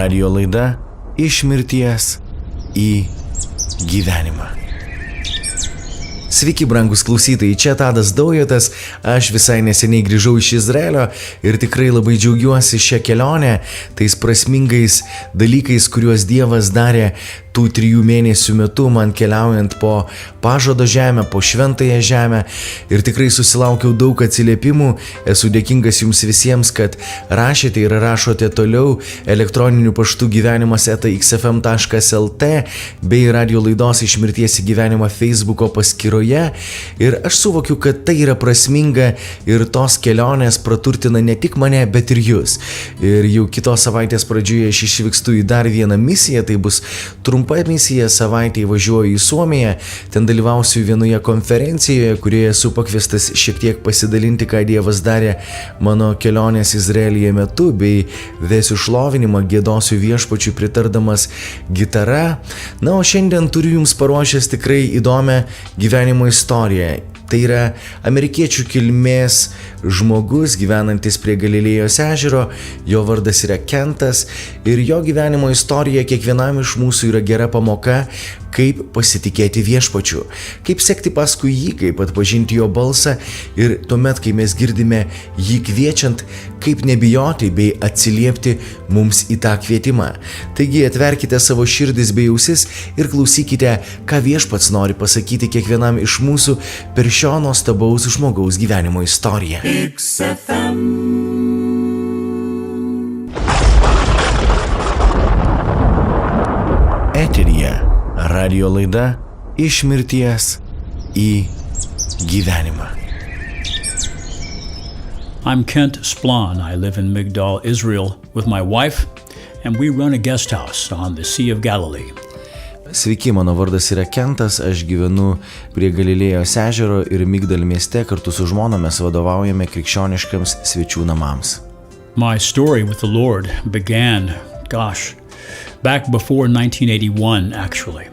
Radijo laida iš mirties į gyvenimą. Sveiki, brangus klausytojai, čia Tadas Daujotas, aš visai neseniai grįžau iš Izraelio ir tikrai labai džiaugiuosi šią kelionę, tais prasmingais dalykais, kuriuos Dievas darė tų 3 mėnesių metu man keliaujant po pažado žemę, po šventąją žemę ir tikrai susilaukiau daug atsiliepimų. Esu dėkingas jums visiems, kad rašėte ir rašote toliau elektroniniu paštu gyvenimas@xfm.lt bei radio laidos iš mirties į gyvenimą Facebooko paskyroje. Ir aš suvokiu, kad tai yra prasminga ir tos kelionės praturtina ne tik mane, bet ir jūs. Ir jau kitos savaitės pradžioje aš išvykstu į dar vieną misiją, tai bus trumpa misija, savaitę važiuoju į Suomiją, ten dalyvausiu vienoje konferencijoje, kurioje esu pakviestas šiek tiek pasidalinti, ką Dievas darė mano kelionės Izraelyje metu, bei vesiu šlovinimą, giedosiu viešpačiui pritardamas gitara. Na, o šiandien turiu jums paruošęs tikrai įdomią gyvenimo istoriją. Tai yra amerikiečių kilmės žmogus gyvenantis prie Galilėjos ežero, jo vardas yra Kentas ir jo gyvenimo istorija kiekvienam iš mūsų yra gera pamoka, kaip pasitikėti viešpačiu, kaip sekti paskui jį, kaip atpažinti jo balsą ir tuomet, kai mes girdime jį kviečiant, kaip nebijoti bei atsiliepti mums į tą kvietimą. Taigi atverkite savo širdis bei ausis ir klausykite, ką viešpats nori pasakyti kiekvienam iš mūsų per šio nuostabaus žmogaus gyvenimo istoriją. XFM. Eteryje radijo laida iš mirties į gyvenimą. I'm Kent Splan. I live in Migdal, Israel with my wife, and we run a guest house on the Sea of Galilee. Sveiki, mano vardas yra Kentas, aš gyvenu prie Galilėjos ežero ir Migdal mieste, kartu su žmona mes vadovaujame krikščioniškams svečių namams. My story with the Lord began, back before 1981 actually.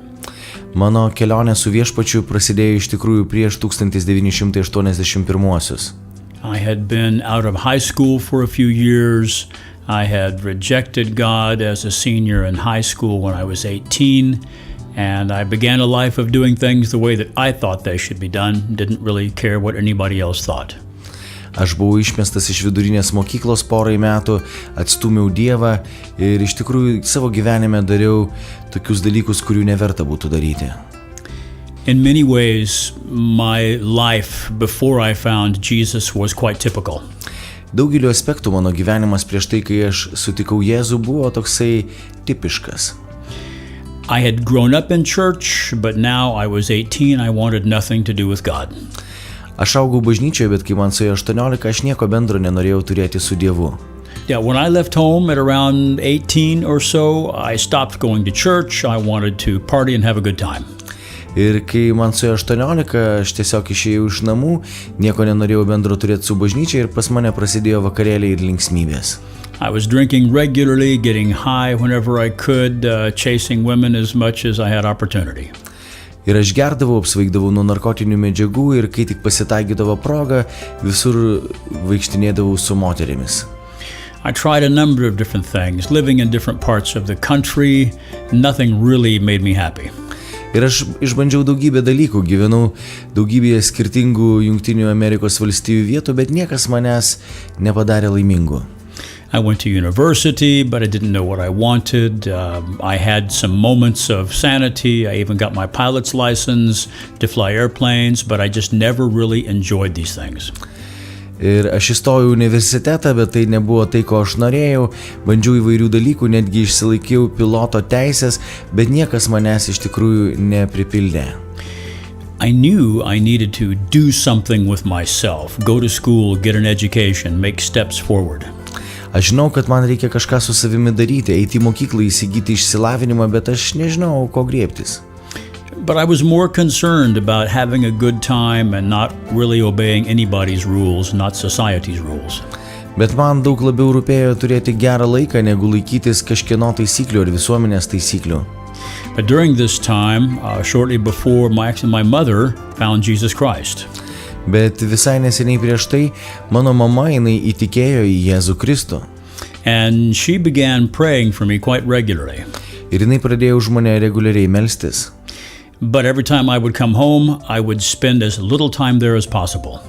Mano kelionė su viešpačiu prasidėjo iš tikrųjų prieš 1981-uosius. I had been out of high school for a few years. I had rejected God as a senior in high school when I was 18, and I began a life of doing things the way that I thought they should be done, didn't really care what anybody else thought. Aš buvau išmestas iš vidurinės mokyklos porai metų, atstūmiau Dievą ir iš tikrųjų savo gyvenime dariau tokius dalykus, kurių neverta būtų daryti. In many ways, my life before I found Jesus was quite typical. Daugeliu aspektų mano gyvenimas prieš tai, kai aš sutikau Jėzų, buvo toksai tipiškas. I had grown up in church, but now I was 18, I wanted nothing to do with God. Aš augau bažnyčioje, bet kai man suėjo 18, aš nieko bendro nenorėjau turėti su Dievu. Yeah, when I left home at around 18 or so, I stopped going to church. I wanted to party and have a good time. Ir kai man suėjo 18, aš tiesiog išėjau iš namų, nieko nenorėjau bendro turėti su bažnyčia ir pas mane prasidėjo vakarėliai ir linksmybės. I was drinking regularly, getting high whenever I could, chasing women as much as I had opportunity. Ir aš gerdavau, apsvaigdavau nuo narkotinių medžiagų ir kai tik pasitaikydavo proga, visur vaikštinėdavau su moterimis. I tried a number of different things, living in different parts of the country. Nothing really made me happy. Ir aš išbandžiau daugybę dalykų, gyvenau daugybėje skirtingų Jungtinių Amerikos valstijų vietų, bet niekas manęs nepadarė laimingu. I went to university, but I didn't know what I wanted. I had some moments of sanity. I even got my pilot's license to fly airplanes, but I just never really enjoyed these things. Ir aš įstojau į universitetą, bet tai nebuvo tai, ko aš norėjau. Bandžiau įvairių dalykų, netgi išsilaikiau piloto teisės, bet niekas manęs iš tikrųjų nepripildė. I knew I needed to do something with myself, go to school, get an education, make steps forward. Aš žinau, kad man reikia kažką su savimi daryti, eiti į mokyklą, įsigyti išsilavinimą, bet aš nežinau, ko griebtis. But I was more concerned about having a good time and not really obeying anybody's rules, not society's rules. Bet man daug labiau rūpėjo turėti gerą laiką, negu laikytis kažkieno taisyklių ar visuomenės taisyklių. But during this time, shortly before, my mother found Jesus Christ. Bet visai neseniai prieš tai mano mama jinai įtikėjo į Jėzų Kristų. And she began praying for me quite regularly. Ir jinai pradėjo už mane reguliariai melstis. But every time I would come home, I would spend as little time there as possible.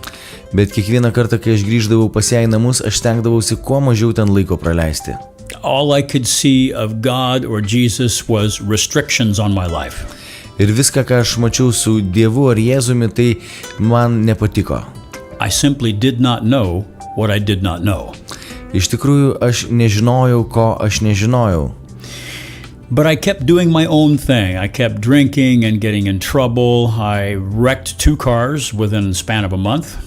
Bet kiekvieną kartą, kai aš grįždavau pas ją į namus, aš stengdavausi kuo mažiau ten laiko praleisti. All I could see of God or Jesus was restrictions on my life. Ir viską, ką aš mačiau su Dievu ar Jėzumi, tai man nepatiko. I simply did not know what I did not know. Iš tikrųjų, aš nežinojau, ko aš nežinojau. But I kept doing my own thing. I kept drinking and getting in trouble. I wrecked 2 cars within the span of a month.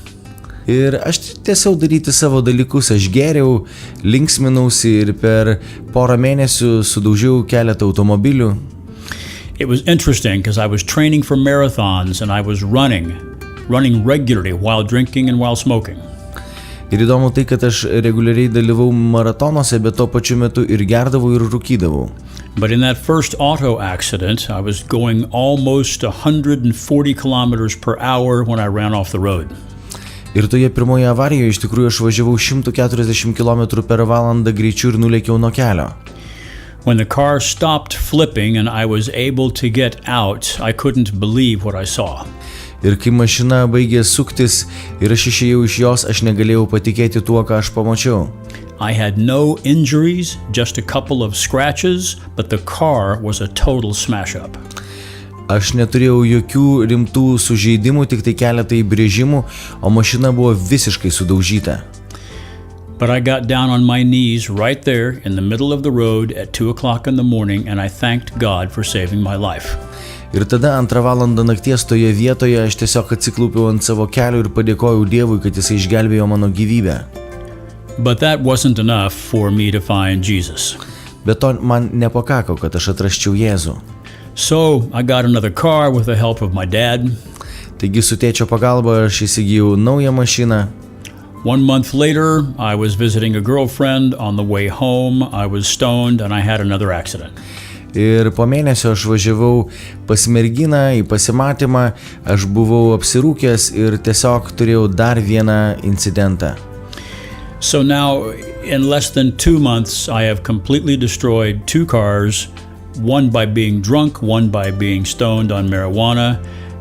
Ir aš tiesiog daryti savo dalykus, aš geriau, linksminausi ir per porą mėnesių sudaužiau keletą automobilių. It was interesting because I was training for marathons and I was running regularly while drinking and while smoking. Ir įdomu tai, kad aš reguliariai dalyvau maratonuose, bet tuo pačiu metu ir gerdavau ir rūkydavau. But in that first auto accident, I was going almost 140 kilometers per hour when I ran off the road. Ir toje pirmoje avarijoje iš tikrųjų aš važiavau 140 km per valandą greičiu ir nulėkiau nuo kelio. When the car stopped flipping and I was able to get out, I couldn't believe what I saw. Ir kai mašina baigė suktis ir aš išėjau iš jos, aš negalėjau patikėti tuo, ką aš pamačiau. I had no injuries, just a couple of scratches, but the car was a total smash-up. Aš neturėjau jokių rimtų sužeidimų, tik tai keletą įbrėžimų, o mašina buvo visiškai sudaužyta. But I got down on my knees right there in the middle of the road at 2 o'clock in the morning and I thanked God for saving my life. Ir tada 2 valandą nakties toje vietoje aš tiesiog atsiklaupiau ant savo kelių ir padėkojau Dievui, kad jisai išgelbėjo mano gyvybę. But that wasn't enough for me to find Jesus. Bet to man nepakako, kad aš atrasčiau Jėzų. So I got another car with the help of my dad. Taigi su tėčio pagalba aš įsigijau naują mašiną. 1 month later, I was visiting a girlfriend. On the way home, I was stoned and I had another accident. Ir po mėnesio aš važiavau pas merginą į pasimatymą, aš buvau apsirūkęs ir tiesiog turėjau dar vieną incidentą. So now, in less than 2 months, I have completely destroyed 2 cars, one by being drunk, one by being stoned on marijuana,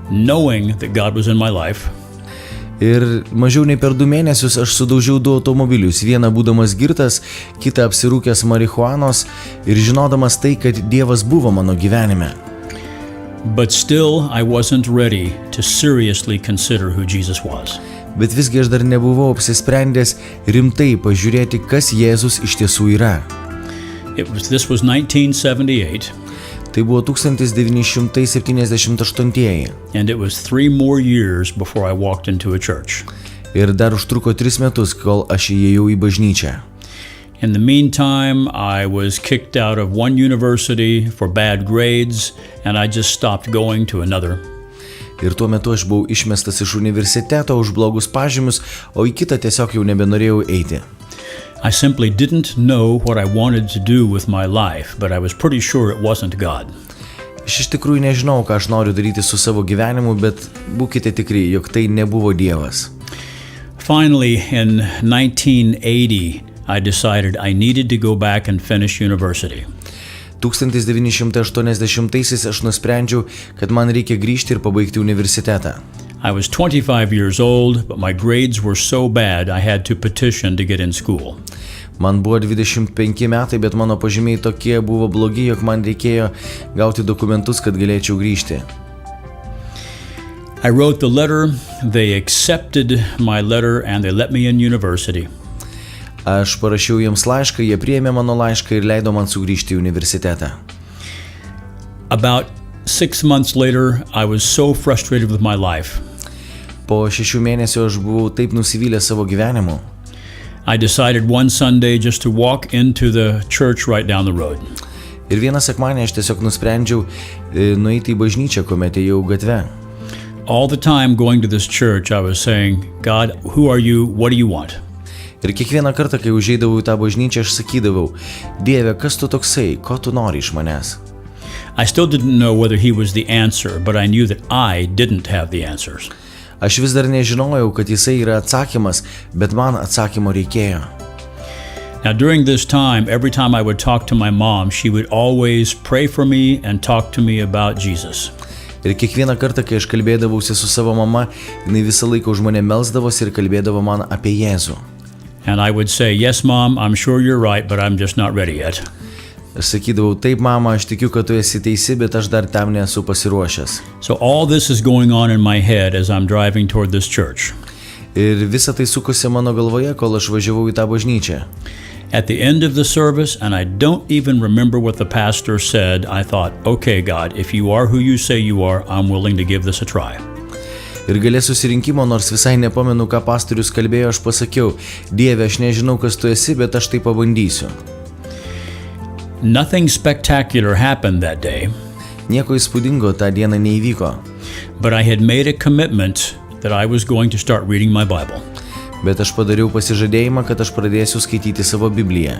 knowing that God was in my life. Ir mažiau nei per 2 mėnesius aš sudaužiau 2 automobilius, vieną būdamas girtas, kitą apsirūkęs marihuanos ir žinodamas tai, kad Dievas buvo mano gyvenime. But still, I wasn't ready to seriously consider who Jesus was. Bet visgi aš dar nebuvau apsisprendęs rimtai pažiūrėti, kas Jėzus iš tiesų yra. This was 1978. Tai buvo 1978. And it was 3 more years before I walked into a church. Ir dar užtruko 3 metus, kol aš įėjau į bažnyčią. In the meantime, I was kicked out of one university for bad grades, and I just stopped going to another. Ir tuo metu aš buvau išmestas iš universiteto už blogus pažymius, o į kitą tiesiog jau nebenorėjau eiti. I simply didn't know what I wanted to do with my life, but I was pretty sure it wasn't God. Aš iš tikrųjų nežinau, ką aš noriu daryti su savo gyvenimu, bet būkite tikri, jog tai nebuvo Dievas. Finally, in 1980, I decided I needed to go back and finish university. 1980-aisiais aš nusprendžiau, kad man reikia grįžti ir pabaigti universitetą. I was 25 years old, but my grades were so bad I had to petition to get in school. Man buvo 25 metai, bet mano pažymiai tokie buvo blogi, jog man reikėjo gauti dokumentus, kad galėčiau grįžti. I wrote the letter, they accepted my letter and they let me in university. Aš parašiau jiems laišką, jie priėmė mano laišką ir leido man sugrįžti į universitetą. About 6 months later, I was so frustrated with my life. Po 6 mėnesių aš buvau taip nusivylęs savo gyvenimu. I decided one Sunday just to walk into the church right down the road. Ir vieną sekmadienį aš tiesiog nusprendžiau nueiti į bažnyčią, kuomet ėjau gatve. All the time going to this church, I was saying, God, who are you? What do you want? Ir kiekvieną kartą, kai užeidavau į tą bažnyčią, aš sakydavau, Dieve, kas tu toksai, ko tu nori iš manęs? I still didn't know whether he was the answer, but I knew that I didn't have the answers. Aš vis dar nežinojau, kad jisai yra atsakymas, bet man atsakymo reikėjo. Now, during this time, every time I would talk to my mom, she would always pray for me and talk to me about Jesus. Ir kiekvieną kartą, kai aš kalbėdavausi su savo mama, jinai visą laiką už mane melsdavosi ir kalbėdavo man apie Jėzų. And I would say, yes, Mom, I'm sure you're right, but I'm just not ready yet. Aš sakydavau, taip mama, aš tikiu, kad tu esi teisi, bet aš dar tam nesu pasiruošęs. So all this is going on in my head as I'm driving toward this church. Ir visa tai sukosi mano galvoje, kol aš važiavau į tą bažnyčią. At the end of the service, and I don't even remember what the pastor said, I thought, okay, God, if you are who you say you are, I'm willing to give this a try. Ir gale susirinkimo, nors visai nepamenu, ką pastorius kalbėjo, aš pasakiau, Dieve, aš nežinau, kas tu esi, bet aš tai pabandysiu. Nothing spectacular happened that day, Nieko įspūdingo tą dieną neįvyko, but I had made a commitment that I was going to start reading my Bible. bet aš padariau pasižadėjimą, kad aš pradėsiu skaityti savo Bibliją.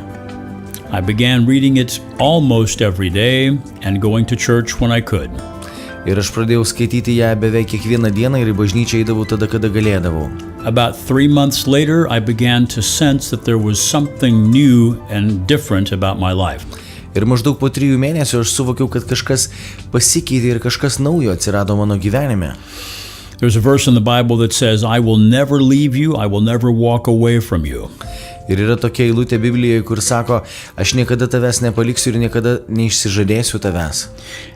I began reading it almost every day and going to church when I could. Ir aš pradėjau skaityti ją beveik kiekvieną dieną ir į bažnyčią eidavau tada, kada galėdavau. About 3 months later, I began to sense that there was something new and different about my life. Ir maždaug po 3 mėnesių aš suvokiau, kad kažkas pasikeitė ir kažkas naujo atsirado mano gyvenime. There's a verse in the Bible that says, I will never leave you, I will never walk away from you. Ir yra tokia eilutė Biblijoje, kur sako, aš niekada tavęs nepaliksiu ir niekada neišsižadėsiu tavęs.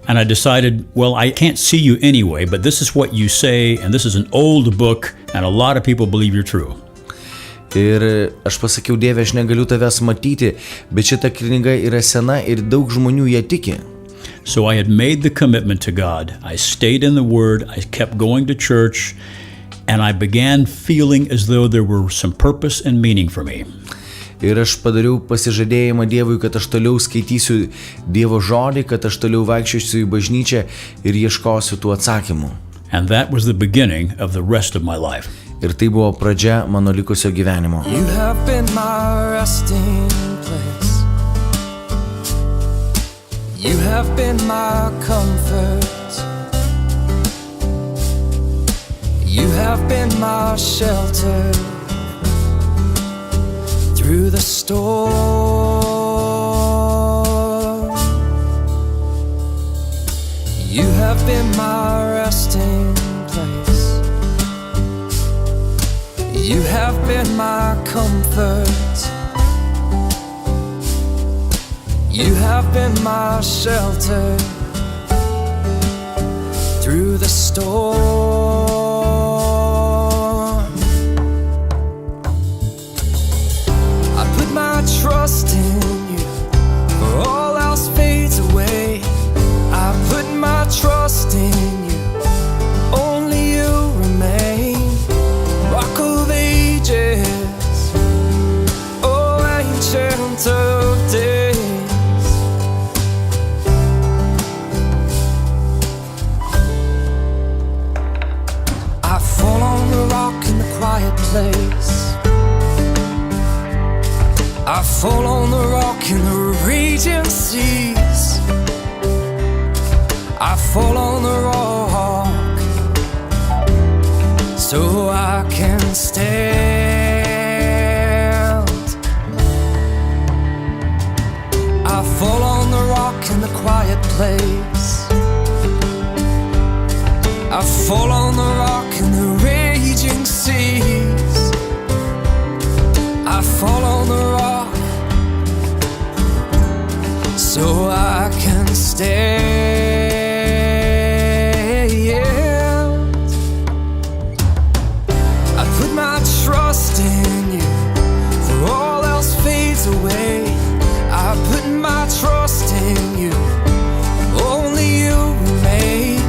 And I decided, well, I can't see you anyway, but this is what you say, and this is an old book, and a lot of people believe you're true. Ir aš pasakiau, Dieve, aš negaliu tavęs matyti, bet šita knyga yra sena ir daug žmonių ją tiki. So I had made the commitment to God. I stayed in the Word, I kept going to church, and I began feeling as though there were some purpose and meaning for me. Ir aš padariau pasižadėjimą Dievui, kad aš toliau skaitysiu Dievo žodį, kad aš toliau vaikščiosiu į bažnyčią ir ieškosiu tų atsakymų. And that was the beginning of the rest of my life. Ir tai buvo pradžia mano likusio gyvenimo. You have been my resting place. You have been my comfort. You have been my shelter through the storm. You have been my resting place. You have been my comfort. You have been my shelter through the storm. I put my trust in you, for all else fades away. I put my trust in you, only you remain. Rock of ages, oh ancient of days. Quiet place. I fall on the rock in the raging seas. I fall on the rock so I can stand. I fall on the rock in the quiet place. I fall on the rock in the raging seas. I fall on the rock so I can stand. I put my trust in you, for all else fades away. I put my trust in you, only you remain.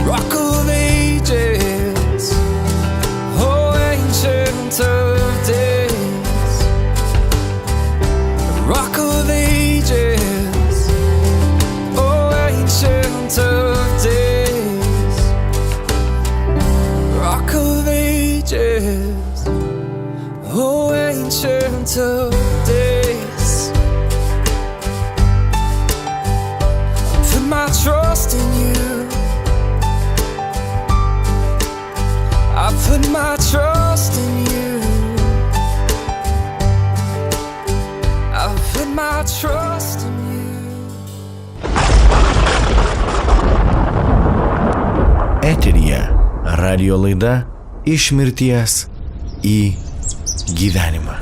Rock of ages, oh ancient of days. Rock of ages, oh ancient of days. Rock of ages, oh ancient of days. I put my trust in you. I put my trust in you. Radijo laida Iš mirties į gyvenimą.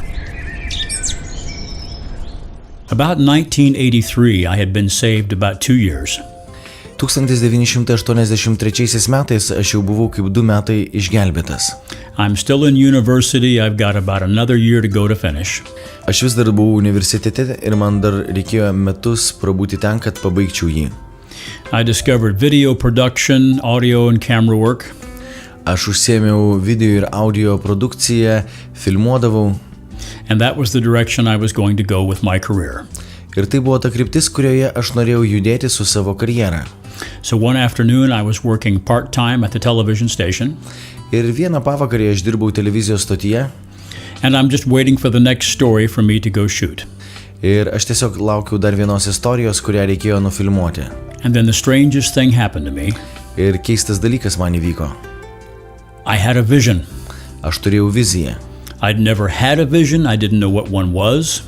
About 1983, I had been saved about 2 years. 1983 metais aš jau buvau kaip 2 metai išgelbėtas. I'm still in university. I've got about another year to go to finish. Aš vis dar buvau universitete ir man dar reikėjo metus prabūti ten, kad pabaigčiau jį. I discovered video production, audio and camera work. Aš užsiėmiau video ir audio produkciją, filmuodavau. And that was the direction I was going to go with my career. Ir tai buvo ta kryptis, kurioje aš norėjau judėti su savo karjera. So one afternoon I was working part-time at the television station. Ir vieną pavakarį aš dirbau televizijos stotyje. And I'm just waiting for the next story for me to go shoot. Ir aš tiesiog laukiau dar vienos istorijos, kurią reikėjo nufilmuoti. And then the strangest thing happened to me. Ir keistas dalykas man įvyko. I had a vision. Aš turėjau viziją. I'd never had a vision. I didn't know what one was.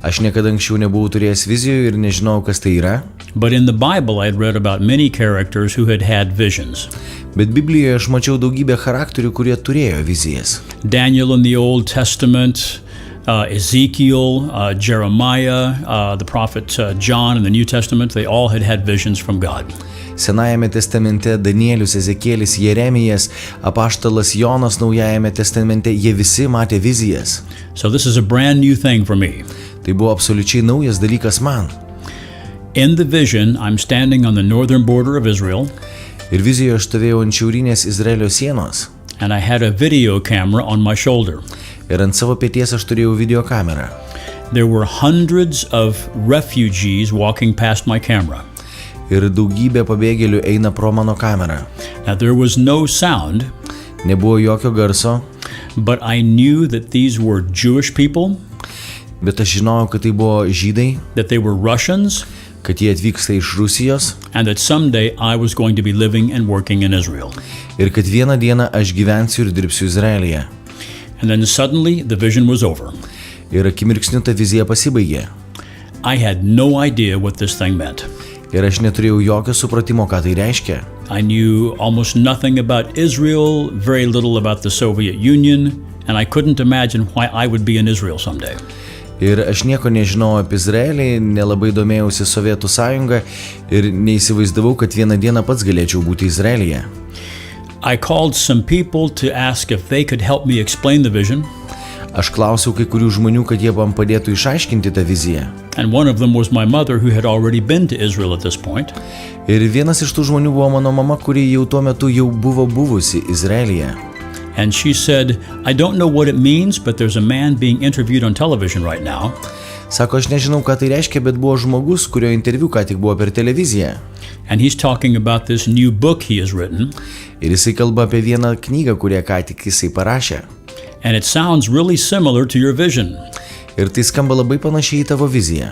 Aš niekada anksčiau nebuvau turėjęs vizijų ir nežinau, kas tai yra. But in the Bible, I'd read about many characters who had had visions. Bet Biblijoje aš mačiau daugybę charakterių, kurie turėjo vizijas. Daniel in the Old Testament, Ezekiel, Jeremiah, the prophet John in the New Testament, they all had visions from God. Senajame testamente Danielius, Ezekielis, Jeremijas, apaštalas Jonas Naujajame testamente, jie visi matė vizijas. So this is a brand new thing for me. Tai buvo absoliučiai naujas dalykas man. In the vision, I'm standing on the northern border of Israel. Ir vizijoje aš stovėjau ant šiaurinės Izraelio sienos. And I had a video camera on my shoulder. Ir ant savo peties aš turėjau videokamerą. There were hundreds of refugees walking past my camera. Ir daugybė pabėgėlių eina pro mano kamerą. Now there was no sound. Nebuvo jokio garso. But I knew that these were Jewish people. Bet aš žinojau, kad tai buvo žydai. That they were Russians. Kad jie atvyksta iš Rusijos. And that someday I was going to be living and working in Israel. Ir kad vieną dieną aš gyvensiu ir dirbsiu Izraelyje. And then suddenly the vision was over. Ir akimirksniu ta vizija pasibaigė. I had no idea what this thing meant. Ir aš neturėjau jokio supratimo, ką tai reiškia. I knew almost nothing about Israel, very little about the Soviet Union, and I couldn't imagine why I would be in Israel someday. Ir aš nieko nežinojau apie Izraelį, nelabai domėjausi Sovietų sąjungą ir neįsivaizdavau, kad vieną dieną pats galėčiau būti Izraelyje. I called some people to ask if they could help me explain the vision. Aš klausiau kai kurių žmonių, kad jie man padėtų išaiškinti tą viziją. And one of them was my mother, who had already been to Israel at this point. Ir vienas iš tų žmonių buvo mano mama, kuri jau tuo metu jau buvo buvusi Izraelyje. And she said, I don't know what it means, but there's a man being interviewed on television right now. Sako, aš nežinau, ką tai reiškia, bet buvo žmogus, kurio interviu ką tik buvo per televiziją. And he's talking about this new book he has written. Ir jisai kalba apie vieną knygą, kurią ką tik jisai parašė. And it sounds really similar to your vision. Ir tai skamba labai panašiai į tavo viziją.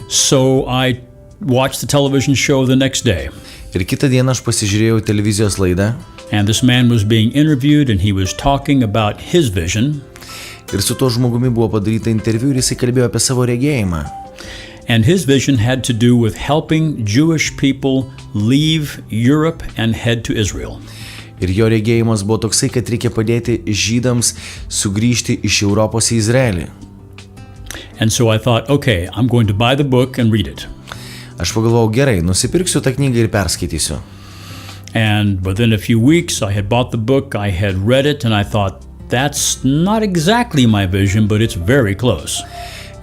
So I watched the television show the next day. Ir kitą dieną aš pasižiūrėjau televizijos laidą. And this man was being interviewed and he was talking about his vision. Ir su tuo žmogumi buvo padaryta interviu ir jisai kalbėjo apie savo regėjimą. And his vision had to do with helping Jewish people leave Europe and head to Israel. Ir jo regėjimas buvo toksai, kad reikia padėti žydams sugrįžti iš Europos į Izraelį. And so I thought, okay, I'm going to buy the book and read it. Aš pagalvojau, gerai, nusipirksiu tą knygą ir perskaitysiu. And within a few weeks, I had bought the book, I had read it, and I thought, that's not exactly my vision, but it's very close.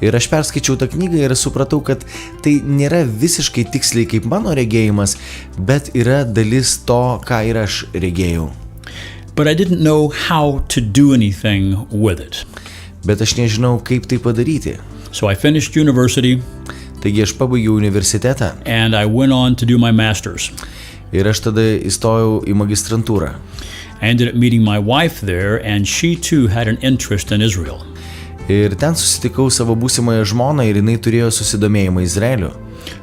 Ir aš perskaičiau tą knygą ir supratau, kad tai nėra visiškai tiksliai kaip mano regėjimas, bet yra dalis to, ką ir aš regėjau. But I didn't know how to do anything with it. Bet aš nežinau, kaip tai padaryti. So I finished university. Taigi aš pabaigiau universitetą. And I went on to do my master's. Ir aš tada įstojau į magistrantūrą. I ended up meeting my wife there, and she too had an interest in Israel. Ir ten susitikau savo būsimąją žmoną ir jinai turėjo susidomėjimą Izraeliu.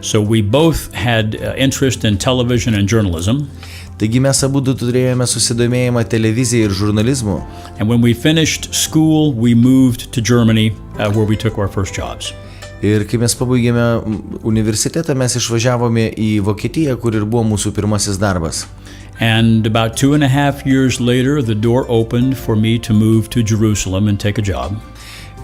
So we both had interest in television and journalism. Taigi mes abu turėjome susidomėjimą televizijai ir žurnalizmu. And when we finished school, we moved to Germany, where we took our first jobs. Ir kai mes pabaigėme universitetą, mes išvažiavome į Vokietiją, kur ir buvo mūsų pirmasis darbas. And about 2.5 years later, the door opened for me to move to Jerusalem and take a job.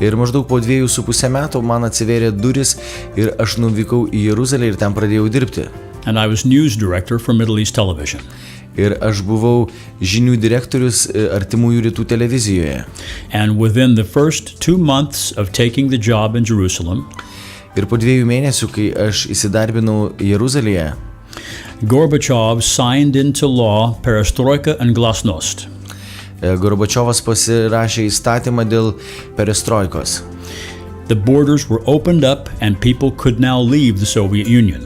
Ir maždaug po 2,5 metų man atsivėrė duris ir aš nuvykau į Jeruzalę ir ten pradėjau dirbti. And I was news director for Middle East television. Ir aš buvau žinių direktorius Artimųjų rytų televizijoje. And within the first 2 months of taking the job in Jerusalem, Ir po 2 mėnesių, kai aš įsidarbinau Jeruzalėje, Gorbachev signed into law perestroika and glasnost. Gorbačiovas pasirašė įstatymą dėl perestroikos. The borders were opened up and people could now leave the Soviet Union.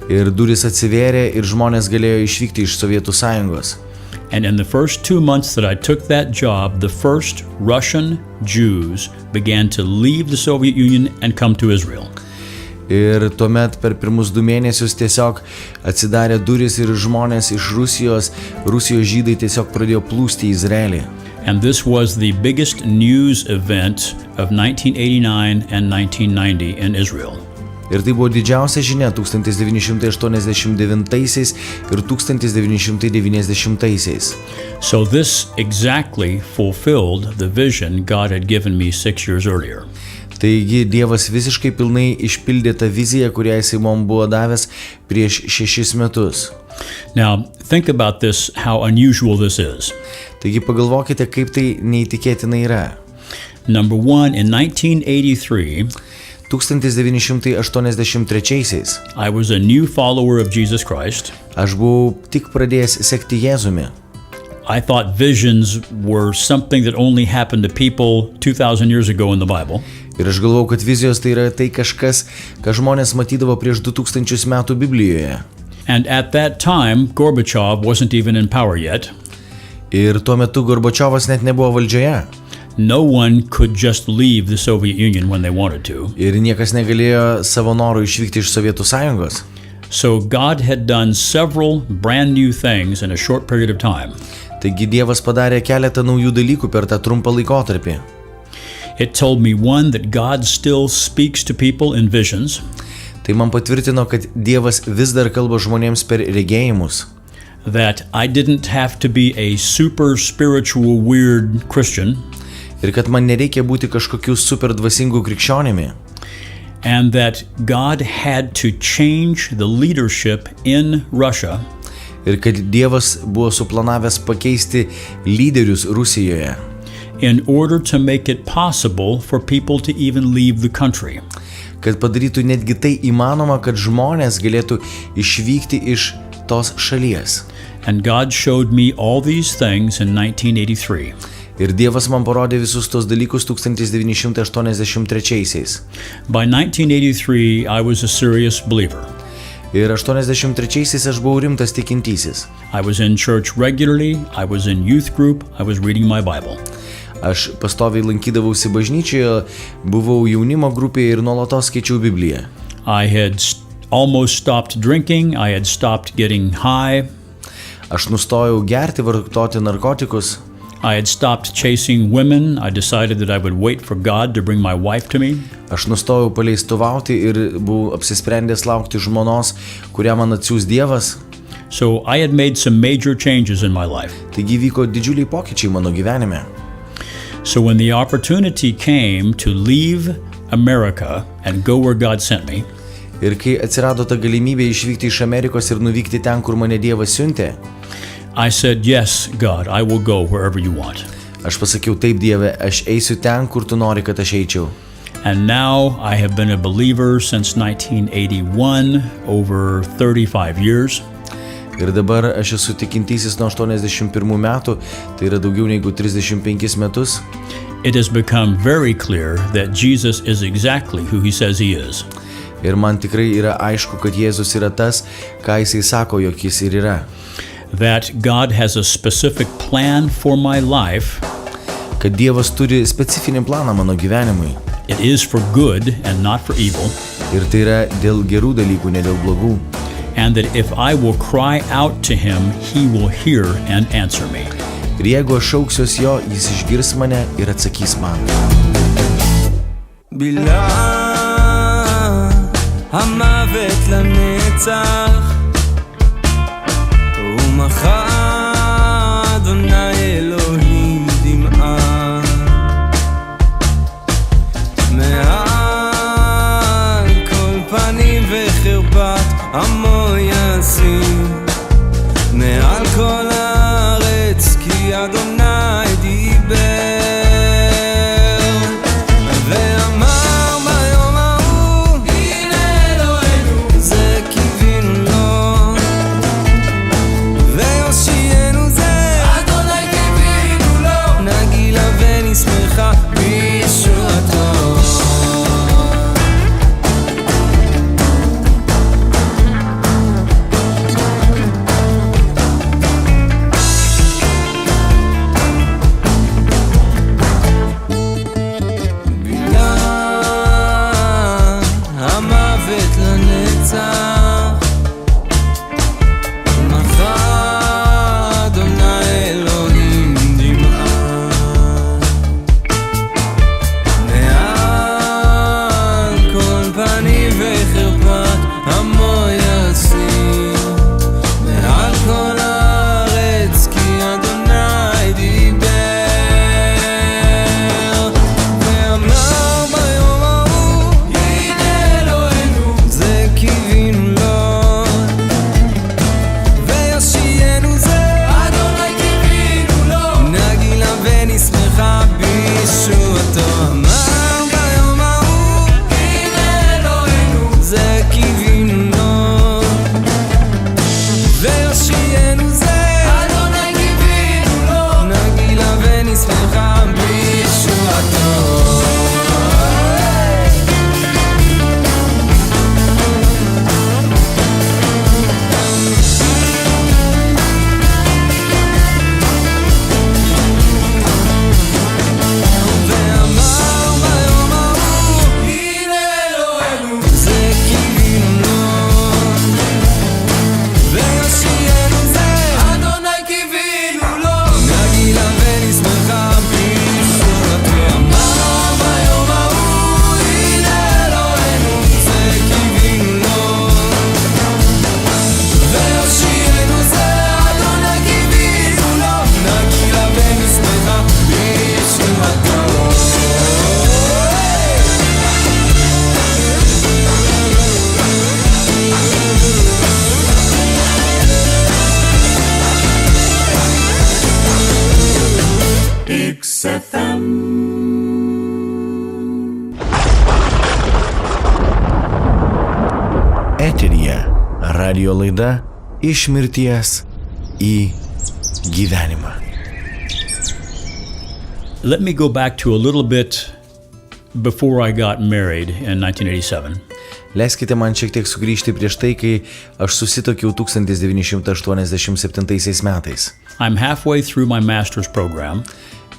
Ir duris atsivėrė ir žmonės galėjo išvykti iš Sovietų Sąjungos. And in the first 2 months that I took that job, the first Russian Jews began to leave the Soviet Union and come to Israel. Ir tuomet per pirmus 2 mėnesius tiesiog atsidarė duris ir žmonės iš Rusijos žydai tiesiog pradėjo plūsti į Izraelį. And this was the biggest news event of 1989 and 1990 in Israel. Ir tai buvo didžiausia žinia 1989 ir 1990. So this exactly fulfilled the vision God had given me 6 years earlier. Taigi Dievas visiškai pilnai išpildė tą viziją, kurią jisai mums buvo davęs prieš 6 metus. Now, think about this, how unusual this is. Taigi pagalvokite, kaip tai neįtikėtina yra. Number one, in 1983, 1983 I was a new follower of Jesus Christ. aš buvau tik pradėjęs sekti Jėzumi. I thought visions were something that only happened to people 2,000 years ago in the Bible. Ir aš galvojau, kad vizijos tai yra tai kažkas, ką žmonės matydavo prieš 2000 metų Biblijoje. And at that time, Gorbachev wasn't even in power yet. Ir tuo metu Gorbačiovas net nebuvo valdžioje. No one could just leave the Soviet Union when they wanted to. Ir niekas negalėjo savo norų išvykti iš Sovietų Sąjungos. So God had done several brand new things in a short period of time. Taigi Dievas padarė keletą naujų dalykų per tą trumpą laikotarpį. It told me, one, that God still speaks to people in visions. Tai man patvirtino, kad Dievas vis dar kalba žmonėms per regėjimus. That I didn't have to be a super spiritual weird Christian. Ir kad man nereikia būti kažkokiu super dvasingų krikščionimi. And that God had to change the leadership in Russia. Ir kad Dievas buvo suplanavęs pakeisti lyderius Rusijoje. In order to make it possible for people to even leave the country. Kad padarytų netgi tai įmanoma, kad žmonės galėtų išvykti iš tos šalies. And God showed me all these things in 1983. Ir Dievas man parodė visus tos dalykus 1983. By 1983, I was a serious believer. Ir 83 aš buvau rimtas tikintysis. I was in church regularly, I was in youth group, I was reading my Bible. Aš pastoviai lankydavausi bažnyčioje, buvau jaunimo grupėje ir nuolatos skaičiau Bibliją. I had almost stopped drinking, I had stopped getting high. Aš nustojau gerti, vartoti narkotikus. I had stopped chasing women. I decided that I would wait for God to bring my wife to me. Aš nustojau paleistuvauti ir buvau apsisprendęs laukti žmonos, kurią man atsiųs Dievas. So I had made some major changes in my life. Taigi vyko didžiuliai pokyčiai mano gyvenime. So when the opportunity came to leave America and go where God sent me, ir kai atsirado ta galimybė išvykti iš Amerikos ir nuvykti ten, kur mane Dievas siuntė, I said, yes, God, I will go wherever you want. aš pasakiau, taip Dieve, aš eisiu ten, kur tu nori, kad aš eičiau. And now I have been a believer since 1981, over 35 years. Ir dabar aš esu tikintysis nuo 81 metų, tai yra daugiau negu 35 metus. It has become very clear that Jesus is exactly who he says he is. Ir man tikrai yra aišku, kad Jėzus yra tas, ką jisai sako, jog jis ir yra. That God has a specific plan for my life. Kad Dievas turi specifinį planą mano gyvenimui. It is for good and not for evil. Ir tai yra dėl gerų dalykų, ne dėl blogų. And that if I will cry out to him, he will hear and answer me. Ir jeigu aš šauksiuos jo, jis išgirs mane ir atsakys man. Bila המוות לנצח ומחה אדוני אלוהים דמעה מעל כל פנים וחרפת עמו ישים מעל כל הארץ כי אדוני דיבר ואמר ביום ההוא הנה אלוהינו זה קיווינו לו ויושיענו זה אדוני קיווינו לו נגילה ונשמחה בישועתו XFM Eteryje radijo laida iš mirties į gyvenimą. Let me go back to a little bit before I got married in 1987. Leiskite man šiek tiek sugrįžti prieš tai, kai aš susituokiau 1987 metais. I'm halfway through my master's program.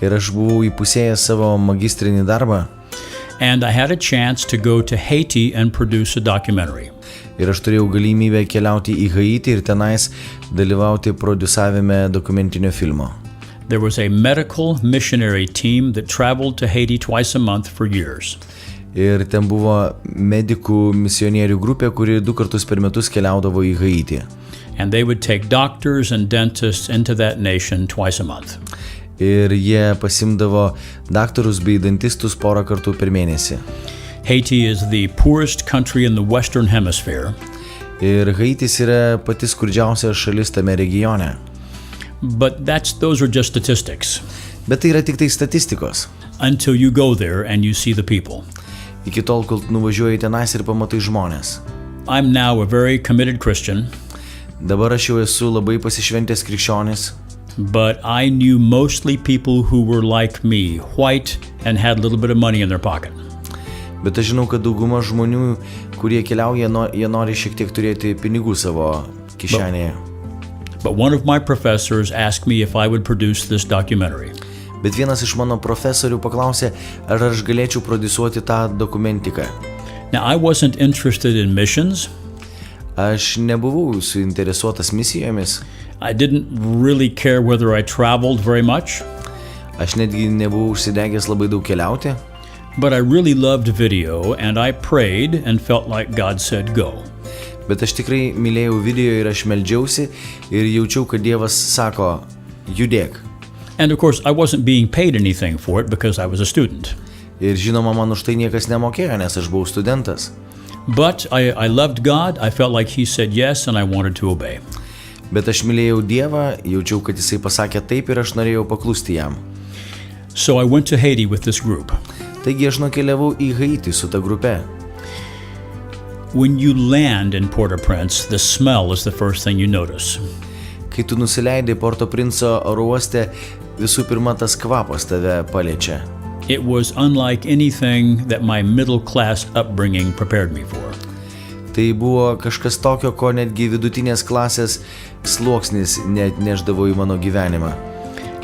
Ir aš buvau įpusėjęs savo magistrinį darbą. And I had a chance to go to Haiti and produce a documentary. Ir aš turėjau galimybę keliauti į Haitį ir tenais dalyvauti prodiusavime dokumentinio filmo. There was a medical missionary team that traveled to Haiti twice a month for years. Ir ten buvo medikų misionierių grupė, kuri 2 kartus per metus keliaudavo į Haitį. And they would take doctors and dentists into that nation twice a month. Ir jie pasimdavo daktarus bei dantistus 2 kartų per mėnesį. Haiti is the poorest country in the Western Hemisphere. Ir Haitis yra pati skurdžiausia šalis tame regione. But those are just statistics. Bet tai yra tik tai statistikos. Until you go there and you see the people. Iki tol, kol nuvažiuoji tenais ir pamatai žmonės. I'm now a very committed Christian. Dabar aš jau esu labai pasišventęs krikščionis. But I knew mostly people who were like me, white and had a little bit of money in their pocket. Bet aš žinau, kad dauguma žmonių, kurie keliauja, jie nori šiek tiek turėti pinigų savo kišenėje. But one of my professors asked me if I would produce this documentary. Bet vienas iš mano profesorių paklausė, ar aš galėčiau prodiusuoti tą dokumentiką. Now, I wasn't interested in missions. Aš nebuvau suinteresuotas misijomis. I didn't really care whether I traveled very much. Aš netgi nebuvau užsidegęs labai daug keliauti. But I really loved video, and I prayed and felt like God said go. Bet aš tikrai mylėjau video ir aš meldžiausi ir jaučiau, kad Dievas sako, judėk. And of course, I wasn't being paid anything for it because I was a student. Ir žinoma, man už tai niekas nemokėjo, nes aš buvau studentas. But I loved God, I felt like He said yes, and I wanted to obey. Bet aš mylėjau Dievą, jaučiau, kad Jisai pasakė taip ir aš norėjau paklusti jam. So I went to Haiti with this group. Taigi aš nukeliavau į Haitį su ta grupe. When you land in Port-au-Prince, the smell is the first thing you notice. Kai tu nusileidai Porto-Princo oro uoste, visų pirma tas kvapas tave paliečia. It was unlike anything that my middle-class upbringing prepared me for. Tai buvo kažkas tokio, ko netgi vidutinės klasės sluoksnis neatnešdavo į mano gyvenimą.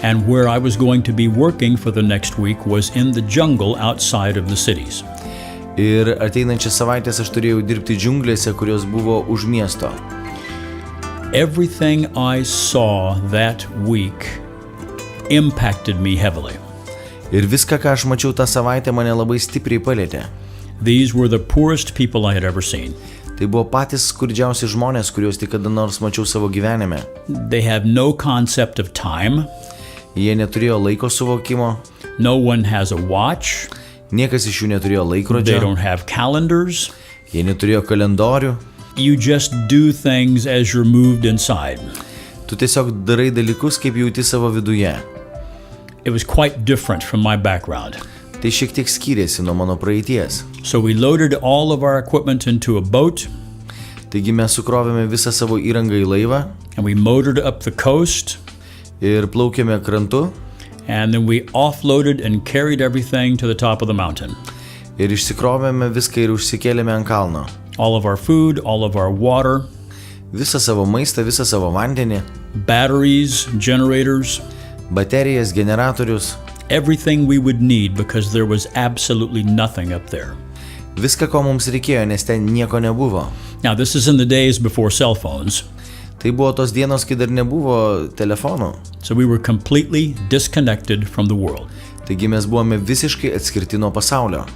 And where I was going to be working for the next week was in the jungle outside of the cities. Ir ateinančią savaitę aš turėjau dirbti džiunglėse, kurios buvo už miesto. Everything I saw that week impacted me heavily. Ir viską, ką aš mačiau tą savaitę, mane labai stipriai palietė. These were the poorest people I had ever seen. Tai buvo patys skurdžiausi žmonės, kuriuos tik kada nors mačiau savo gyvenime. They have no concept of time. Jie neturėjo laiko suvokimo. No one has a watch. Niekas iš jų neturėjo They laikrodžio. don't have calendars. Jie neturėjo kalendorių. You just do things as you're moved inside. Tu tiesiog darai dalykus, kaip jauti savo viduje. It was quite different from my background. Tai šiek tiek skyrėsi nuo mano praeities. So we loaded all of our equipment into a boat Taigi mes sukrovėme visą savo įrangą į laivą and we motored up the coast ir plaukėme krantu and then we offloaded and carried everything to the top of the mountain. ir išsikrovėme viską ir užsikėlėme ant kalno. All of our food, all of our water, Visą savo maistą, visą savo vandenį, batteries, generators, baterijas, generatorius, everything we would need because there was absolutely nothing up there. viską, ko mums reikėjo, nes ten nieko nebuvo. Now, this is in the days before cell phones, Tai buvo tos dienos, kai dar nebuvo telefonų. so we were completely disconnected from the world. Taigi mes buvome visiškai atskirti nuo pasaulio.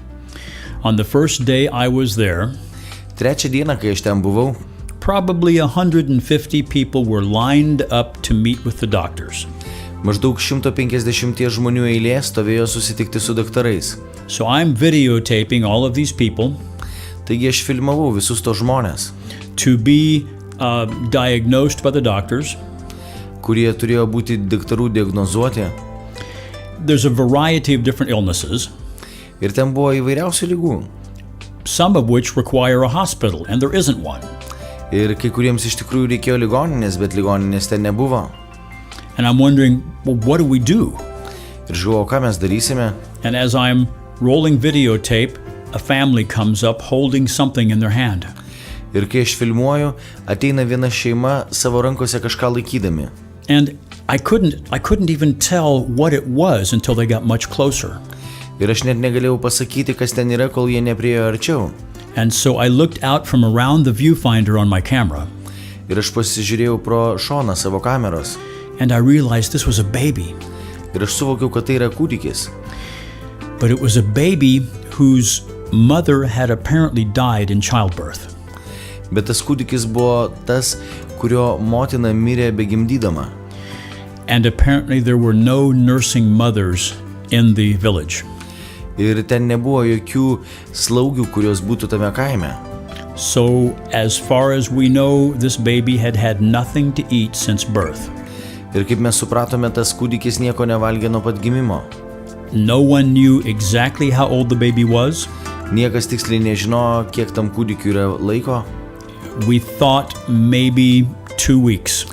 On the first day I was there, Trečią dieną, kai aš ten buvau, probably 150 people were lined up to meet with the doctors. maždaug 150 žmonių eilė stovėjo susitikti su daktarais. So I'm videotaping all of these people Taigi aš filmavau visus tos žmonės, to be diagnosed by the doctors. kurie turėjo būti daktarų diagnozuoti. There's a variety of different illnesses, Ir ten buvo įvairiausių lygų. some of which require a hospital, and there isn't one. Ir kai kuriems iš tikrųjų reikėjo ligoninės, bet ligoninės ten nebuvo. And I'm wondering, well, what do we do? Ir žiūrėjau, ką mes darysime. And as I'm rolling videotape, a family comes up holding something in their hand. Ir kai aš filmuoju, ateina viena šeima savo rankose kažką laikydami. And I couldn't even tell what it was until they got much closer. Ir aš net negalėjau pasakyti, kas ten yra, kol jie nepriėjo arčiau. And so I looked out from around the viewfinder on my camera, Ir aš pasižiūrėjau pro šoną savo kameros. and I realized this was a baby. Ir aš suvokiau, kad tai yra kūdikis. But it was a baby whose mother had apparently died in childbirth. Bet tas kūdikis buvo tas, kurio motina mirė begimdydama. And apparently there were no nursing mothers in the village. Ir ten nebuvo jokių slaugių, kurios būtų tame kaime. So as far as we know, this baby had had nothing to eat since birth. Ir kaip mes supratome, tas kūdikis nieko nevalgė nuo pat gimimo. No one knew exactly how old the baby was. Niekas tiksliai nežino, kiek tam kūdikiu yra laiko. We thought maybe 2 weeks.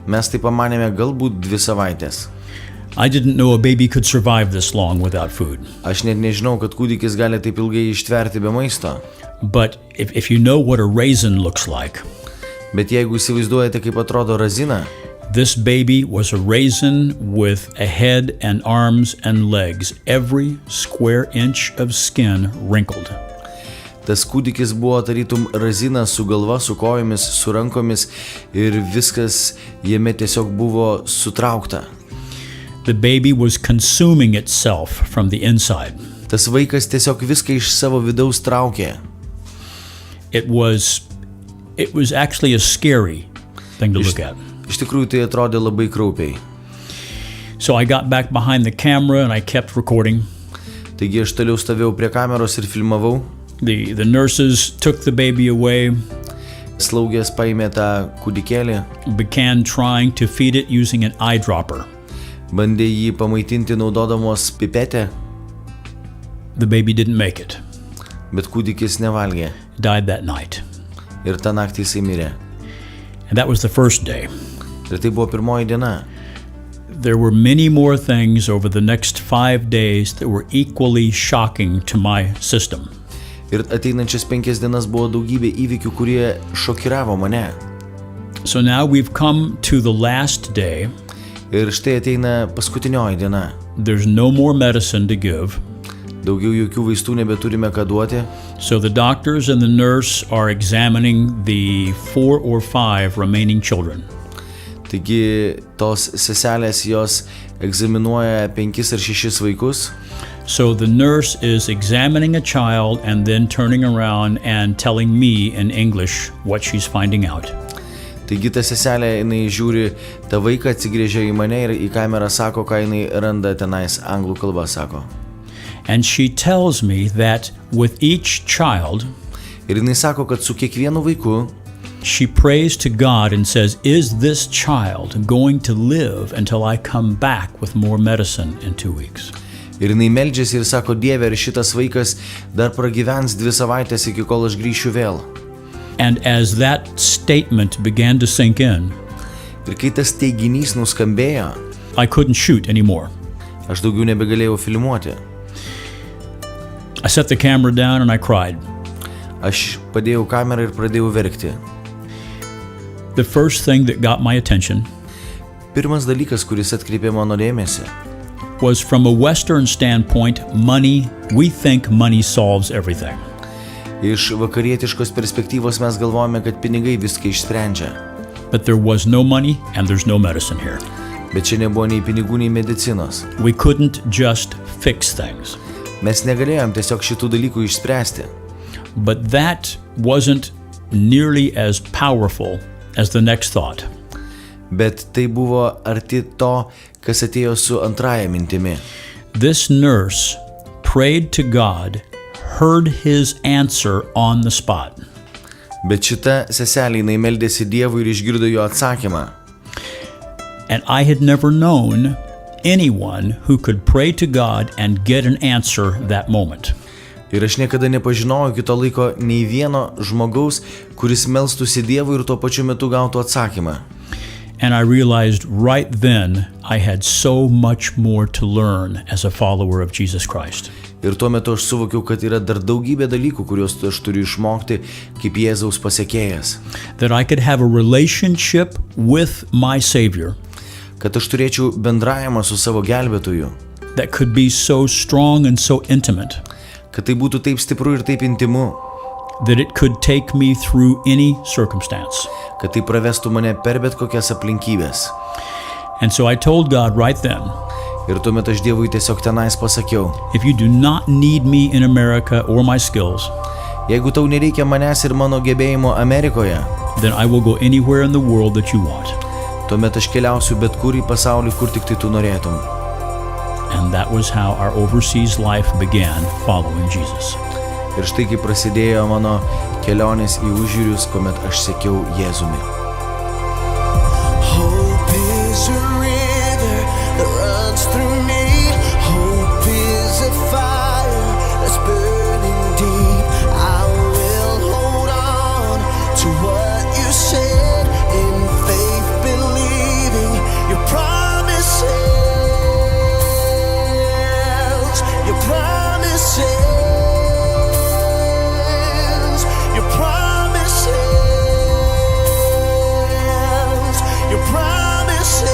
Mes tai pamanėme galbūt 2 savaitės. I didn't know a baby could survive this long without food. Aš net nežinau, kad kūdikis gali taip ilgai ištverti be maisto. But if you know what a raisin looks like, Bet jeigu įsivaizduojate, kaip atrodo razina, this baby was a raisin with a head and arms and legs, every square inch of skin wrinkled. tas kūdikis buvo tarytum razina su galva, su kojomis, su rankomis ir viskas jame tiesiog buvo sutraukta. The baby was consuming itself from the inside. Tas vaikas tiesiog viską iš savo vidaus traukė. It was actually a scary thing to look at. Iš tikrųjų tai atrodė labai kraupiai. So I got back behind the camera and I kept recording. Taigi aš toliau stovėjau prie kameros ir filmavau. The nurses took the baby away, Slaugės paėmė tą kūdikėlį, began trying to feed it using an eyedropper. bandė jį pamaitinti naudodamos pipetę, The baby didn't make it. bet kūdikis nevalgė. Died that night. Ir tą naktį jisai mirė. And that was the first day. Ir tai buvo pirmoji diena. There were many more things over the next 5 days that were equally shocking to my system. Ir ateinančias 5 dienas buvo daugybė įvykių, kurie šokiravo mane. So now we've come to the last day. Ir štai ateina paskutinioji diena. There's no more medicine to give. Daugiau jokių vaistų nebeturime ką duoti. So the doctors and the nurse are examining the 4 or 5 remaining children. Taigi tos seselės jos egzaminuoja 5 ar 6 vaikus. So the nurse is examining a child and then turning around and telling me in English what she's finding out. Taigi ta seselė, jinai žiūri tą vaiką, atsigrėžia į mane ir į kamerą sako, ką jinai randa tenais anglų kalba, sako. And she tells me that with each child, Ir jinai sako, kad su kiekvienu vaiku she prays to God and says, is this child going to live until I come back with more medicine in 2 weeks? ir jinai meldžiasi ir sako, Dieve, ar šitas vaikas dar pragyvens 2 savaitės iki kol aš grįšiu vėl. And as that statement began to sink in, Ir kai tas teiginys nuskambėjo, I couldn't shoot anymore. aš daugiau nebegalėjau filmuoti. I set the camera down and I cried. Aš padėjau kamerą ir pradėjau verkti. The first thing that got my attention Pirmas dalykas, kuris atkreipė mano dėmesį, was from a Western standpoint, money. We think money solves everything. iš vakarietiškos perspektyvos mes galvojame, kad pinigai viską išsprendžia. But there was no money and there's no medicine here. Bet čia nebuvo nei pinigų, nei medicinos. We couldn't just fix things. Mes negalėjom tiesiog šitų dalykų išspręsti. But that wasn't nearly as powerful as the next thought. Bet tai buvo arti to, kas atėjo su antraja mintimi. This nurse prayed to God, heard his answer on the spot. Bet šita seselė, jinai meldėsi Dievui ir išgirdo jo atsakymą. And I had never known anyone who could pray to God and get an answer that moment. Ir aš niekada nepažinojau iki to laiko nei vieno žmogaus, kuris melstųsi Dievui ir tuo pačiu metu gautų atsakymą. And I realized right then I had so much more to learn as a follower of Jesus Christ. Ir tuo metu aš suvokiau, kad yra dar daugybė dalykų, kuriuos aš turiu išmokti kaip Jėzaus pasekėjas. That I could have a relationship with my Savior Kad aš turėčiau bendravimą su savo gelbėtoju. that could be so strong and so intimate Kad tai būtų taip stipru ir taip intimu. that it could take me through any circumstance. Kad tai pravestų mane per bet kokias aplinkybės. And so I told God right then, Ir tuomet aš Dievui tiesiog tenais pasakiau, if you do not need me in America or my skills, jeigu tau nereikia manęs ir mano gebėjimo Amerikoje, then I will go anywhere in the world that you want. tuomet aš keliausiu bet kur į pasaulį, kur tik tai tu norėtum. And that was how our overseas life began following Jesus. Ir štai kaip prasidėjo mano kelionės į užjūrius, kuomet aš sekiau Jėzumi. Hope is a river that runs through me. Hope is a fire that's burning deep. I will hold on to what you said in faith, believing your promises. Your promises. Your promises. Your promises.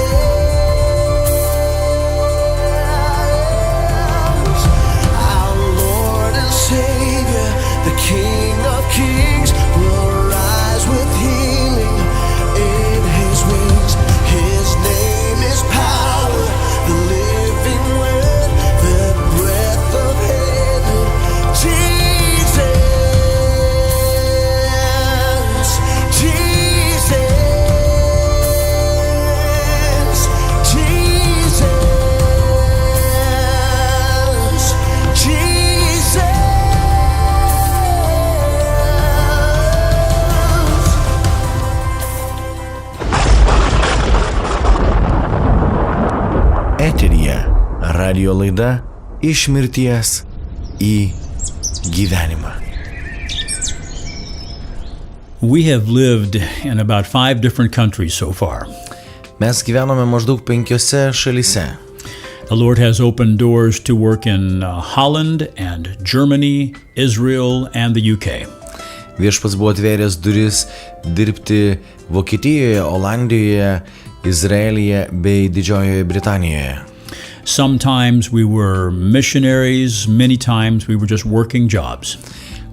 Our Lord and Savior, the King of Kings, will rise with healing in His wings. His name is power, the living word, the breath of heaven. Radijo laida Iš mirties į gyvenimą. We have lived in about 5 different countries so far. Mes gyvenome maždaug 5 šalyse. The Lord has opened doors to work in Holland and Germany, Israel, and the UK. Viešpats buvo atvėręs duris dirbti Vokietijoje, Olandijoje, Izraelyje bei Didžiojoje Britanijoje. Sometimes we were missionaries, many times we were just working jobs.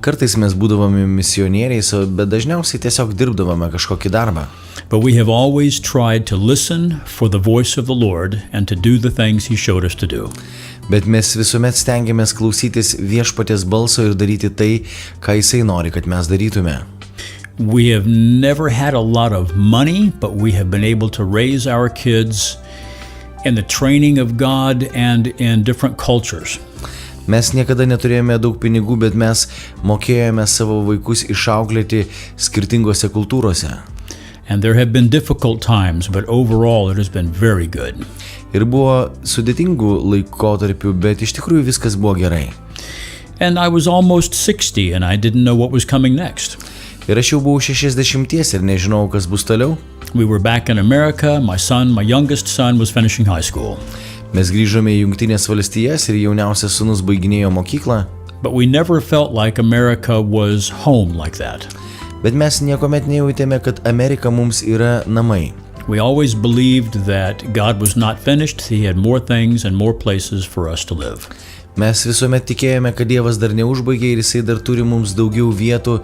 Kartais mes būdavome misionieriais, bet dažniausiai tiesiog dirbdavome kažkokį darbą. But we have always tried to listen for the voice of the Lord and to do the things He showed us to do. Bet mes visuomet stengiamės klausytis viešpaties balso ir daryti tai, ką Jisai nori, kad mes darytume. We have never had a lot of money, but we have been able to raise our kids in the training of God and in different cultures. Mes niekada neturėjome daug pinigų, bet mes mokėjome savo vaikus išauklėti skirtingose kultūrose. And there have been difficult times, but overall it has been very good. Ir buvo sudėtingų laikotarpių, bet iš tikrųjų viskas buvo gerai. And I was almost 60 and I didn't know what was coming next. Ir aš jau buvau 60 ir nežinau, kas bus toliau. We were back in America. My youngest son, was finishing high school. Mes grįžome į Jungtinės valstijas ir jauniausias sūnus baiginėjo mokyklą. But we never felt like America was home like that. Bet mes niekuomet nejautėme, kad Amerika mums yra namai. We always believed that God was not finished. He had more things and more places for us to live. Mes visuomet tikėjome, kad Dievas dar neužbaigė ir Jisai dar turi mums daugiau vietų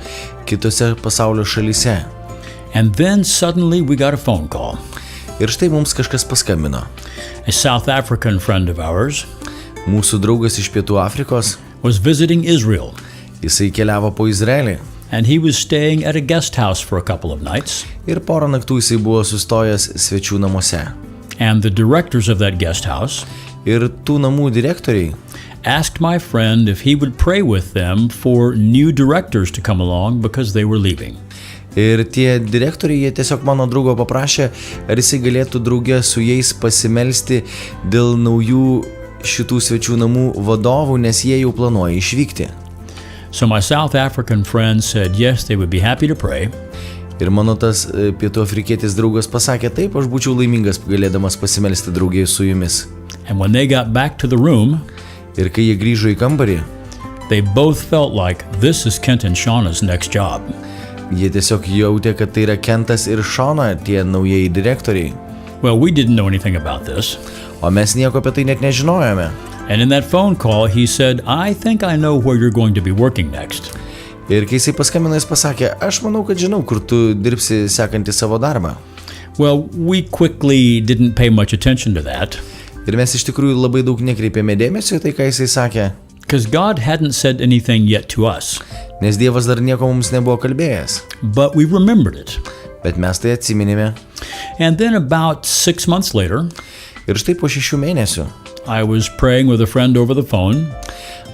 kitose pasaulio šalyse. And then suddenly we got a phone call. Ir štai mums kažkas paskambino. A South African friend of ours Mūsų draugas iš Pietų Afrikos, was visiting Israel, Jisai keliavo po Izraelį. and he was staying at a guest house for a couple of nights. Ir porą naktų Jisai buvo sustojęs svečių namuose. And the directors of that guest house Ir tų namų direktoriai asked my friend if he would pray with them for new directors to come along because they were leaving. Ir tie direktoriai, jie tiesiog mano draugo paprašė, ar Jisai galėtų drauge su jais pasimelsti dėl naujų šitų svečių namų vadovų, nes jie jau planuoja išvykti. So my South African friend said yes, they would be happy to pray. Ir mano tas pietų afrikietis draugas pasakė, taip, aš būčiau laimingas galėdamas pasimelsti draugiai su jumis. And when they got back to the room, Ir kai jie grįžo į kambarį, they both felt like this is Kent and Shauna's next job. jie tiesiog jautė, kad tai yra Kentas ir Šona, tie naujieji direktoriai. Well, we didn't know anything about this. O mes nieko apie tai net nežinojome. And in that phone call, he said, I think I know where you're going to be working next. Ir kai Jisai paskambino, jis pasakė, aš manau, kad žinau, kur tu dirbsi sekantį savo darbą. Well, we quickly didn't pay much attention to that Ir mes iš tikrųjų labai daug nekreipėme dėmesio į tai, ką Jisai sakė, because God hadn't said anything yet to us. nes Dievas dar nieko mums nebuvo kalbėjęs. But we remembered it. Bet mes tai atsiminėme. And then about 6 months later, Ir štai po 6 mėnesių I was praying with a friend over the phone,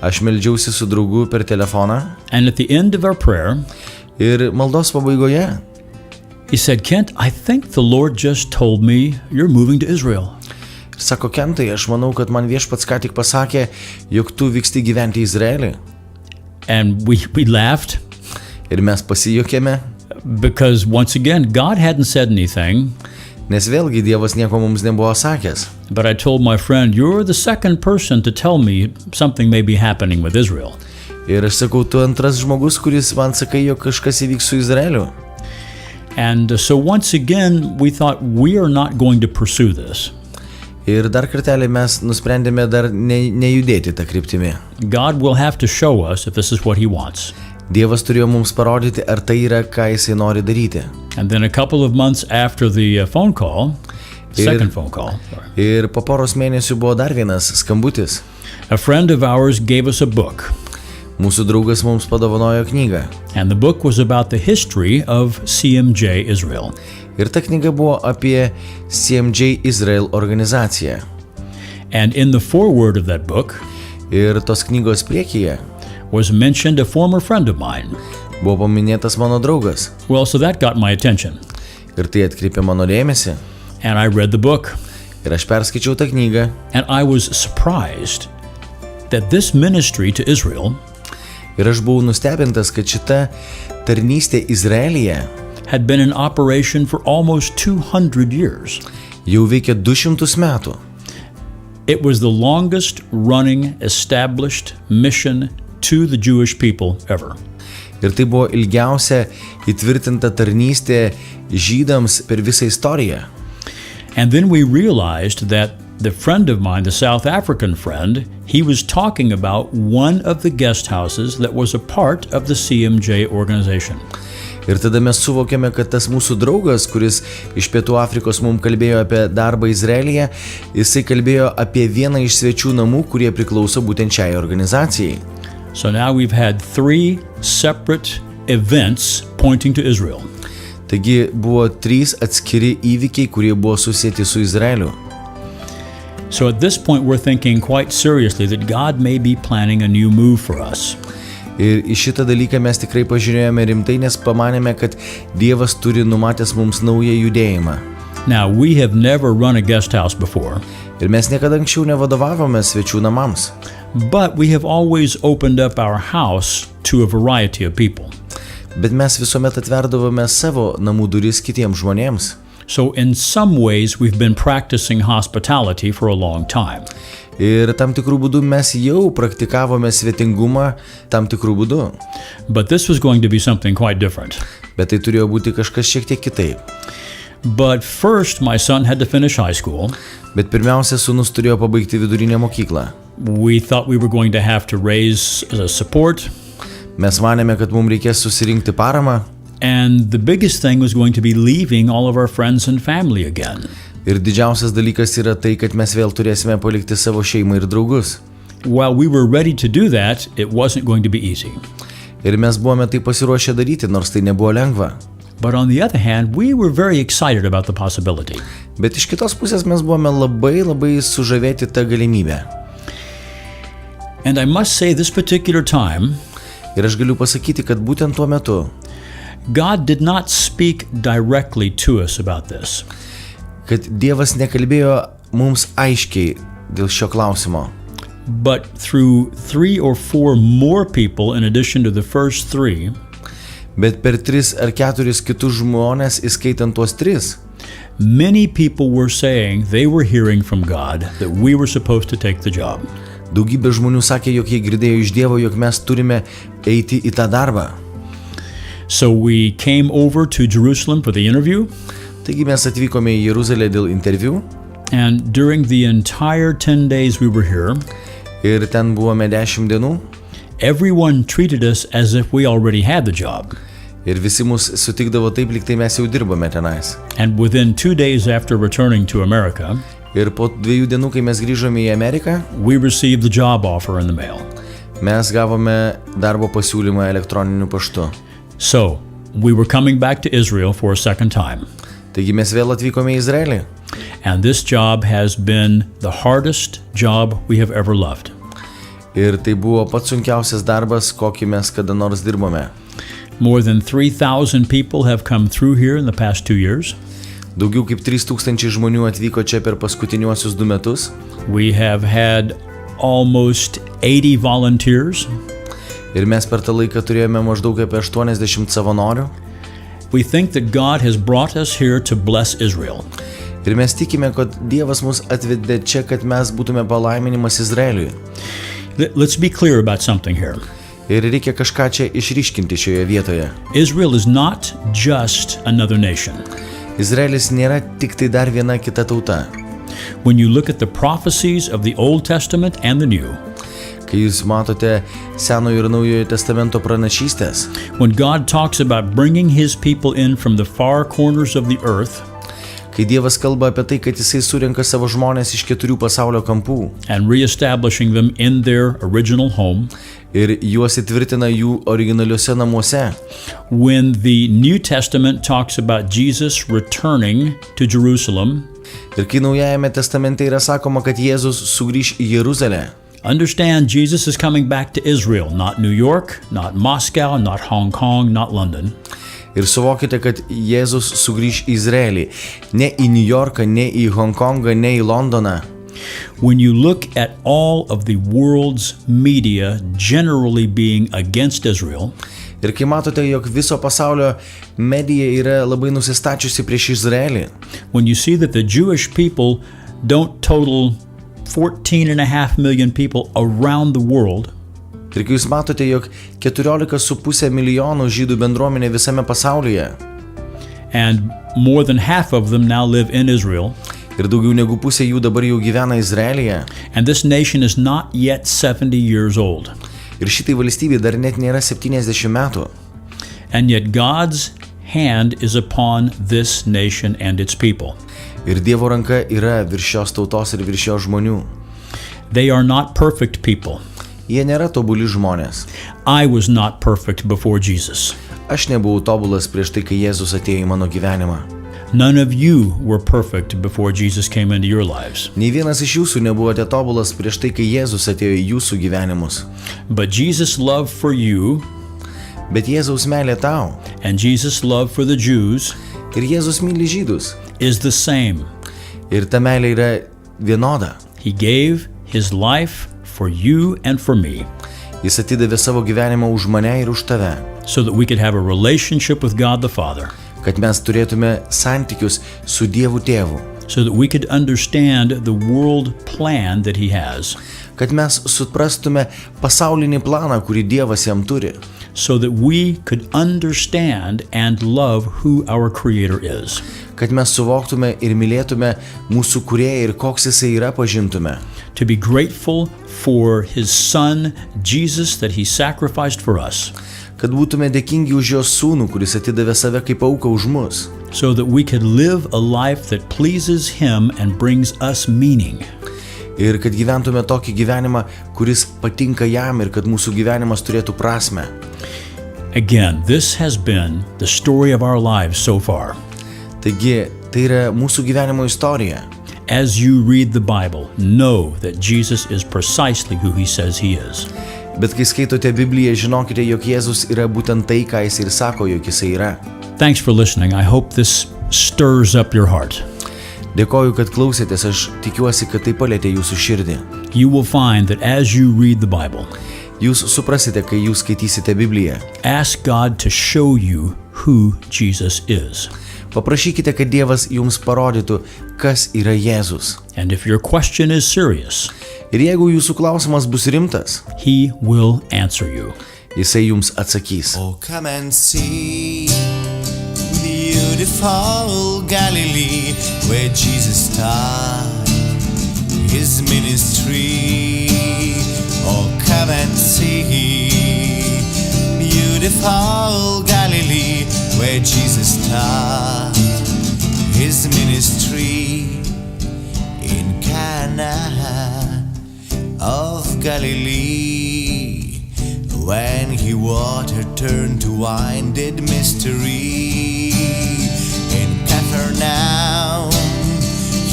aš meldžiausi su draugu per telefoną and at the end of our prayer, ir maldos pabaigoje he said, Kent, I think the Lord just told me you're moving to Israel. sako, Kentai, aš manau, kad man viešpats ką tik pasakė, jog tu vyksti gyventi į Izraelį. And we laughed Ir mes pasijuokėme, because once again, God hadn't said anything. nes vėlgi Dievas nieko mums nebuvo sakęs. But I told my friend, you're the second person to tell me something may be happening with Israel. Ir aš sakau, tu antras žmogus, kuris man sakai, jog kažkas įvyks su Izraeliu. And so once again, we thought we are not going to pursue this. Ir dar kartelį mes nusprendėme dar nejudėti tą kryptimį. God will have to show us if this is what He wants. Dievas turėjo mums parodyti, ar tai yra, ką Jisai nori daryti. And then a couple of months after the phone call, second phone call, Ir po poros mėnesių buvo dar vienas skambutis. a friend of ours gave us a book. Mūsų draugas mums padovanojo knygą. And the book was about the history of CMJ Israel. Ir ta knyga buvo apie CMJ Izrael organizaciją. And in the foreword of that book Ir tos knygos priekyje was mentioned a former friend of mine. buvo paminėtas mano draugas. Well, so that got my attention. Ir tai atkreipė mano dėmesį. And I read the book. Ir aš perskaičiau tą knygą. And I was surprised that this ministry to Israel Ir aš buvau nustebintas, kad šita tarnystė Izraelyje had been in operation for almost 200 years. jau veikia 200 metų. It was the longest running established mission to the Jewish people ever. Ir tai buvo ilgiausia įtvirtinta tarnystė žydams per visą istoriją. And then we realized that the friend of mine, the South African friend, he was talking about one of the guest houses that was a part of the CMJ organization. Ir tada mes suvokėme, kad tas mūsų draugas, kuris iš Pietų Afrikos mums kalbėjo apie darbą Izraelyje, jisai kalbėjo apie vieną iš svečių namų, kurie priklauso būtent šiai organizacijai. So now we've had 3 separate events pointing to Israel. Taigi buvo 3 atskiri įvykiai, kurie buvo susijęti su Izraeliu. So at this point we're thinking quite seriously that God may be planning a new move for us. Ir į šitą dalyką mes tikrai pažiūrėjome rimtai, nes pamanėme, kad Dievas turi numatęs mums naują judėjimą. Now we have never run a guest house before. Ir mes niekada anksčiau nevadovavome svečių namams. But we have always opened up our house to a variety of people. Bet mes visuomet atverdavome savo namų duris kitiems žmonėms. So in some ways we've been practicing hospitality for a long time. Ir tam tikrų būdų mes jau praktikavome svetingumą tam tikrų būdų. But this was going to be something quite different. Bet tai turėjo būti kažkas šiek tiek kitaip. But first my son had to finish high school. Bet pirmiausia, sūnus turėjo pabaigti vidurinę mokyklą. We thought we were going to have to raise support. Mes manėme, kad mums reikės susirinkti paramą. And the biggest thing was going to be leaving all of our friends and family again. Ir didžiausias dalykas yra tai, kad mes vėl turėsime palikti savo šeimą ir draugus. While we were ready to do that, it wasn't going to be easy. Ir mes buvome tai pasiruošę daryti, nors tai nebuvo lengva. But on the other hand, we were very excited about the possibility. Bet iš kitos pusės mes buvome labai sužavėti tą galimybę. And I must say this particular time, Ir aš galiu pasakyti, kad būtent tuo metu God did not speak directly to us about this. kad Dievas nekalbėjo mums aiškiai dėl šio klausimo. But through 3 or 4 more people in addition to the first 3, Bet per 3 ar 4 kitus žmonės, įskaitant tuos 3, many people were saying they were hearing from God that we were supposed to take the job. daugybė žmonių sakė, jog jie girdėjo iš Dievo, jog mes turime eiti į tą darbą. So we came over to Jerusalem for the interview. Taigi mes atvykome į Jeruzalę dėl interviu And during the entire 10 days we were here, ir ten buvome 10 dienų everyone treated us as if we already had the job. ir visi mus sutikdavo taip, lyg tai mes jau dirbame tenais. And within 2 days after returning to America, Ir po 2 dienų, kai mes grįžome į Ameriką, we received the job offer in the mail. mes gavome darbo pasiūlymą elektroniniu paštu. So we were coming back to Israel for a second time. Taigi mes vėl atvykome į Izraelį. And this job has been the hardest job we have ever loved. Ir tai buvo pats sunkiausias darbas, kokį mes kada nors dirbome. More than 3,000 people have come through here in the past 2 years. Daugiau kaip 3000 žmonių atvyko čia per paskutiniuosius 2 metus. We have had almost 80 volunteers. Ir mes per tą laiką turėjome maždaug apie 80 savanorių. We think that God has brought us here to bless Israel. Ir mes tikime, kad Dievas mus atvedė čia, kad mes būtume palaiminimas Izraeliui. Let's be clear about something here. Ir reikia kažką čia išryškinti šioje vietoje. Israel is not just another nation. Izraelis nėra tik tai dar viena kita tauta. When you look at the prophecies of the Old Testament and the New, Kai jūs matote Senojo ir Naujojo testamento pranašystės, when God talks about bringing his people in from the far corners of the earth kai Dievas kalba apie tai, kad jisai surenka savo žmonės iš 4 pasaulio kampų and reestablishing them in their original home, ir juos įtvirtina jų originaliuose namuose, when the New Testament talks about Jesus returning to Jerusalem, ir kai Naujajame testamente yra sakoma, kad Jėzus sugrįš į Jeruzalę, understand Jesus is coming back to Israel, not New York, not Moscow, not Hong Kong, not London. Ir suvokite, kad Jėzus sugrįš į Izraelį. Ne į New Yorką, ne į Hongkongą, ne į Londoną. When you look at all of the world's media generally being against Israel, Ir kai matote, jog viso pasaulio medija yra labai nusistačiusi prieš Izraelį, when you see that the Jewish people don't total 14.5 million people around the world, ir kai jūs matote, jog 14,5 milijonų žydų bendruomenė visame pasaulyje, and more than half of them now live in Israel, ir daugiau negu pusė jų dabar jau gyvena Izraelyje, and this nation is not yet 70 years old. ir šitai valstybė dar net nėra 70 metų. And yet God's hand is upon this nation and its people. Ir Dievo ranka yra virš šios tautos ir virš šios žmonių. They are not perfect people. Jie nėra tobuli žmonės. I was not perfect before Jesus. Aš nebuvau tobulas prieš tai, kai Jėzus atėjo į mano gyvenimą. None of you were perfect before Jesus came into your lives. Nei vienas iš jūsų nebuvote tobulas prieš tai, kai Jėzus atėjo į jūsų gyvenimus. But Jesus' love for you Bet Jėzaus meilė tau and Jesus' love for the Jews ir Jėzus myli žydus. is the same. Ir ta meilė yra vienoda. He gave his life for you and for me Jis atidavė savo gyvenimą už mane ir už tave, so that we could have a relationship with God the Father, kad mes turėtume santykius su Dievu Tėvu, so that we could understand the world plan that he has, kad mes suprastume pasaulinį planą, kurį Dievas jam turi, so that we could understand and love who our Creator is, kad mes suvoktume ir mylėtume mūsų Kūrėją ir koks jisai yra pažintume, to be grateful for his Son, Jesus, that he sacrificed for us, kad būtume dėkingi už jo sūnų, kuris atidavė save kaip auką už mus, so that we could live a life that pleases him and brings us meaning. ir kad gyventume tokį gyvenimą, kuris patinka jam ir kad mūsų gyvenimas turėtų prasmę. Again, this has been the story of our lives so far. Taigi, tai yra mūsų gyvenimo istorija. As you read the Bible, know that Jesus is precisely who he says he is. Bet kai skaitote Bibliją, žinokite, jog Jėzus yra būtent tai, ką jis ir sako, jog jisai yra. Thanks for listening. I hope this stirs up your heart. Dėkoju, kad klausėtės, aš tikiuosi, kad tai palėtė jūsų širdį. You will find that as you read the Bible, Jūs suprasite, kai jūs skaitysite Bibliją. ask God to show you who Jesus is. Paprašykite, kad Dievas jums parodytų, kas yra Jėzus. And if your question is serious, Ir jeigu jūsų klausimas bus rimtas, he will answer you. jisai jums atsakys. Oh, come and see beautiful Galilee, where Jesus started his ministry. Oh, come and see beautiful Galilee, where Jesus started his ministry. In Cana of Galilee, when he water turned to wine, did mystery. In Capernaum,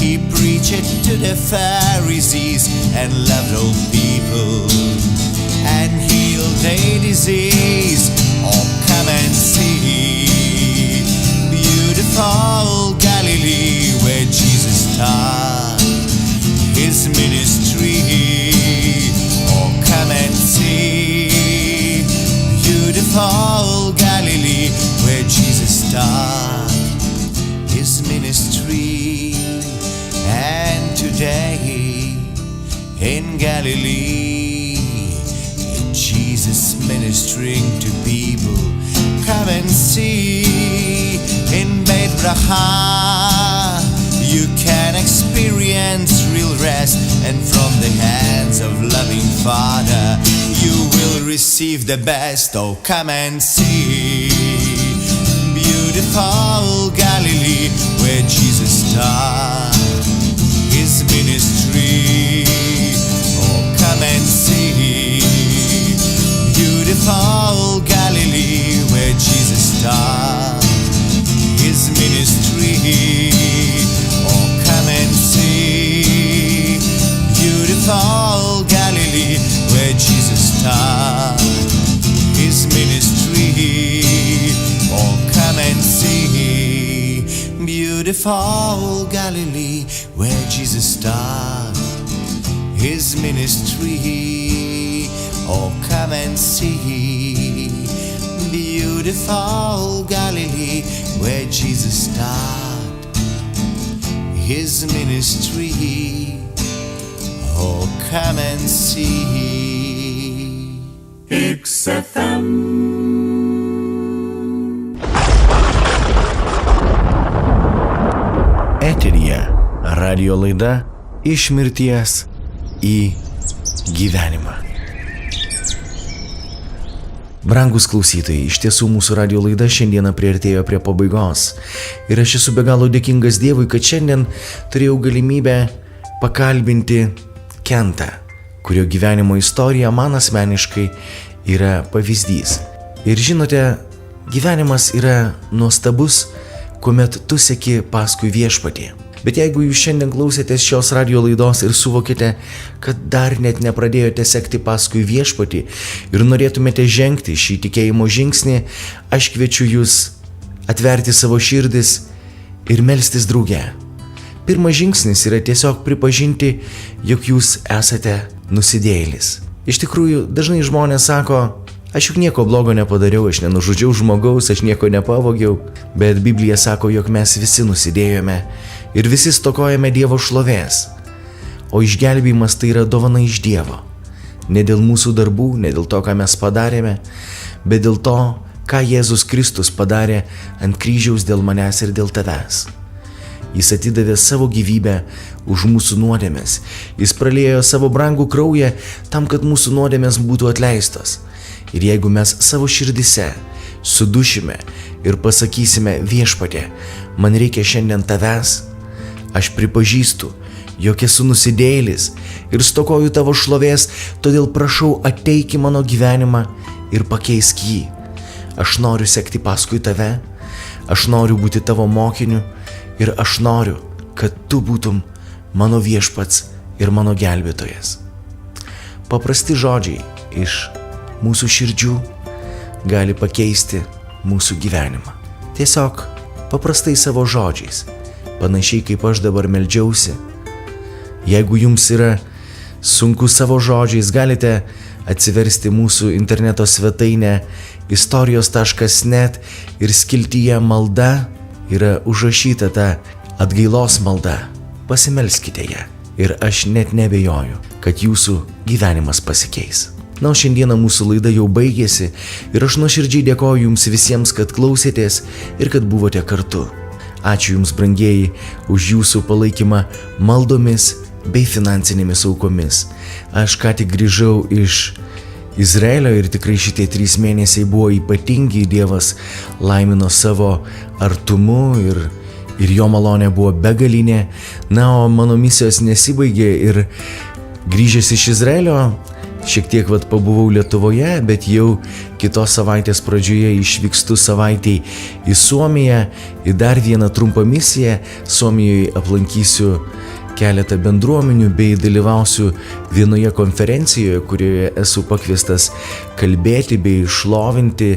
he preached to the Pharisees and loved all people and healed their disease. Oh, come and see beautiful Galilee, where Jesus started his ministry. Oh, come and see beautiful Galilee, where Jesus started his ministry. And today in Galilee, Jesus ministering to people. Come and see in Beit Bracha, you can experience real rest, and from the hands of loving Father you will receive the best. Oh, come and see beautiful Galilee, where Jesus started his ministry. Oh, come and see beautiful Galilee, where Jesus started his ministry. Oh, come and see beautiful Galilee, where Jesus started his ministry. Oh, come beautiful Galilee, where Jesus started his ministry. Oh, come and see. Beautiful Galilee, where Jesus started his ministry. Oh, come and see. XFM. Eteryje radijo laida Iš mirties į gyvenimą. Brangus klausytojai, iš tiesų mūsų radijo laida šiandieną priartėjo prie pabaigos. Ir aš esu be galo dėkingas Dievui, kad šiandien turėjau galimybę pakalbinti Kentą, kurio gyvenimo istorija man asmeniškai yra pavyzdys. Ir žinote, gyvenimas yra nuostabus, kuomet tu seki paskui viešpatį. Bet jeigu jūs šiandien klausėtės šios radijo laidos ir suvokite, kad dar net nepradėjote sekti paskui viešpatį ir norėtumėte žengti šį tikėjimo žingsnį, aš kviečiu jūs atverti savo širdis ir melstis drauge. Pirmas žingsnis yra tiesiog pripažinti, jog jūs esate nusidėjėlis. Iš tikrųjų, dažnai žmonės sako, aš juk nieko blogo nepadariau, aš nenužudžiau žmogaus, aš nieko nepavogiau, bet Biblija sako, jog mes visi nusidėjome ir visi stokojame Dievo šlovės. O išgelbėjimas tai yra dovana iš Dievo. Ne dėl mūsų darbų, ne dėl to, ką mes padarėme, bet dėl to, ką Jėzus Kristus padarė ant kryžiaus dėl manęs ir dėl tavęs. Jis atidavė savo gyvybę už mūsų nuodėmes. Jis praliejo savo brangų kraują tam, kad mūsų nuodėmės būtų atleistos. Ir jeigu mes savo širdise sudušime ir pasakysime, viešpatie, man reikia šiandien tavęs, aš pripažįstu, jog esu nusidėjėlis ir stokoju tavo šlovės, todėl prašau, ateik į mano gyvenimą ir pakeisk jį. Aš noriu sekti paskui tave, aš noriu būti tavo mokiniu ir aš noriu, kad tu būtum mano viešpats ir mano gelbėtojas. Paprasti žodžiai iš mūsų širdžių gali pakeisti mūsų gyvenimą. Tiesiog paprastai savo žodžiais, panašiai kaip aš dabar meldžiausi. Jeigu jums yra sunku savo žodžiais, galite atsiversti mūsų interneto svetainę istorijos.net ir skiltyje malda yra užrašyta ta atgailos malda. Pasimelskite ją ir aš net nebejoju, kad jūsų gyvenimas pasikeis. Na, o šiandieną mūsų laida jau baigėsi ir aš nuoširdžiai dėkoju jums visiems, kad klausėtės ir kad buvote kartu. Ačiū jums, brangieji, už jūsų palaikymą maldomis bei finansinėmis aukomis. Aš ką tik grįžau iš Izraelio ir tikrai šitie 3 mėnesiai buvo ypatingi. Dievas laimino savo artumu ir jo malonė buvo begalinė. Na, o mano misijos nesibaigė ir grįžęs iš Izraelio, šiek tiek pabuvau Lietuvoje, bet jau kitos savaitės pradžioje išvykstu savaitei į Suomiją, į dar vieną trumpą misiją. Suomijoje aplankysiu keletą bendruomenių bei dalyvausiu vienoje konferencijoje, kurioje esu pakviestas kalbėti bei šlovinti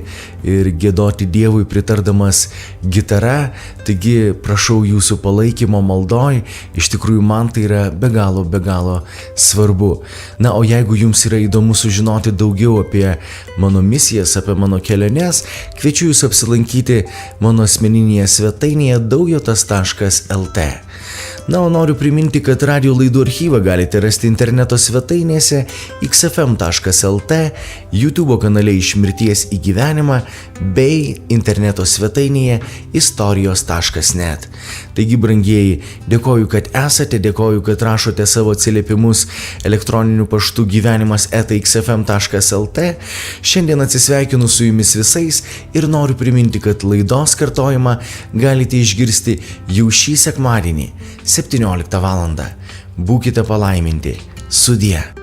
ir giedoti Dievui pritardamas gitara. Taigi prašau jūsų palaikymo maldoj, iš tikrųjų man tai yra be galo svarbu. Na, o jeigu jums yra įdomu sužinoti daugiau apie mano misijas, apie mano keliones, kviečiu jūs apsilankyti mano asmeninėje svetainėje daujotas.lt. Na, o noriu priminti, kad radijo laidų archyvą galite rasti interneto svetainėse xfm.lt, YouTube kanale Iš mirties į gyvenimą bei interneto svetainėje istorijos.net. Taigi, brangieji, dėkoju, kad esate, dėkoju, kad rašote savo atsiliepimus elektroniniu paštu gyvenimas@xfm.lt. Šiandien atsisveikinu su jumis visais ir noriu priminti, kad laidos kartojimą galite išgirsti jau šį sekmadienį 17 val. Būkite palaiminti. Sudie.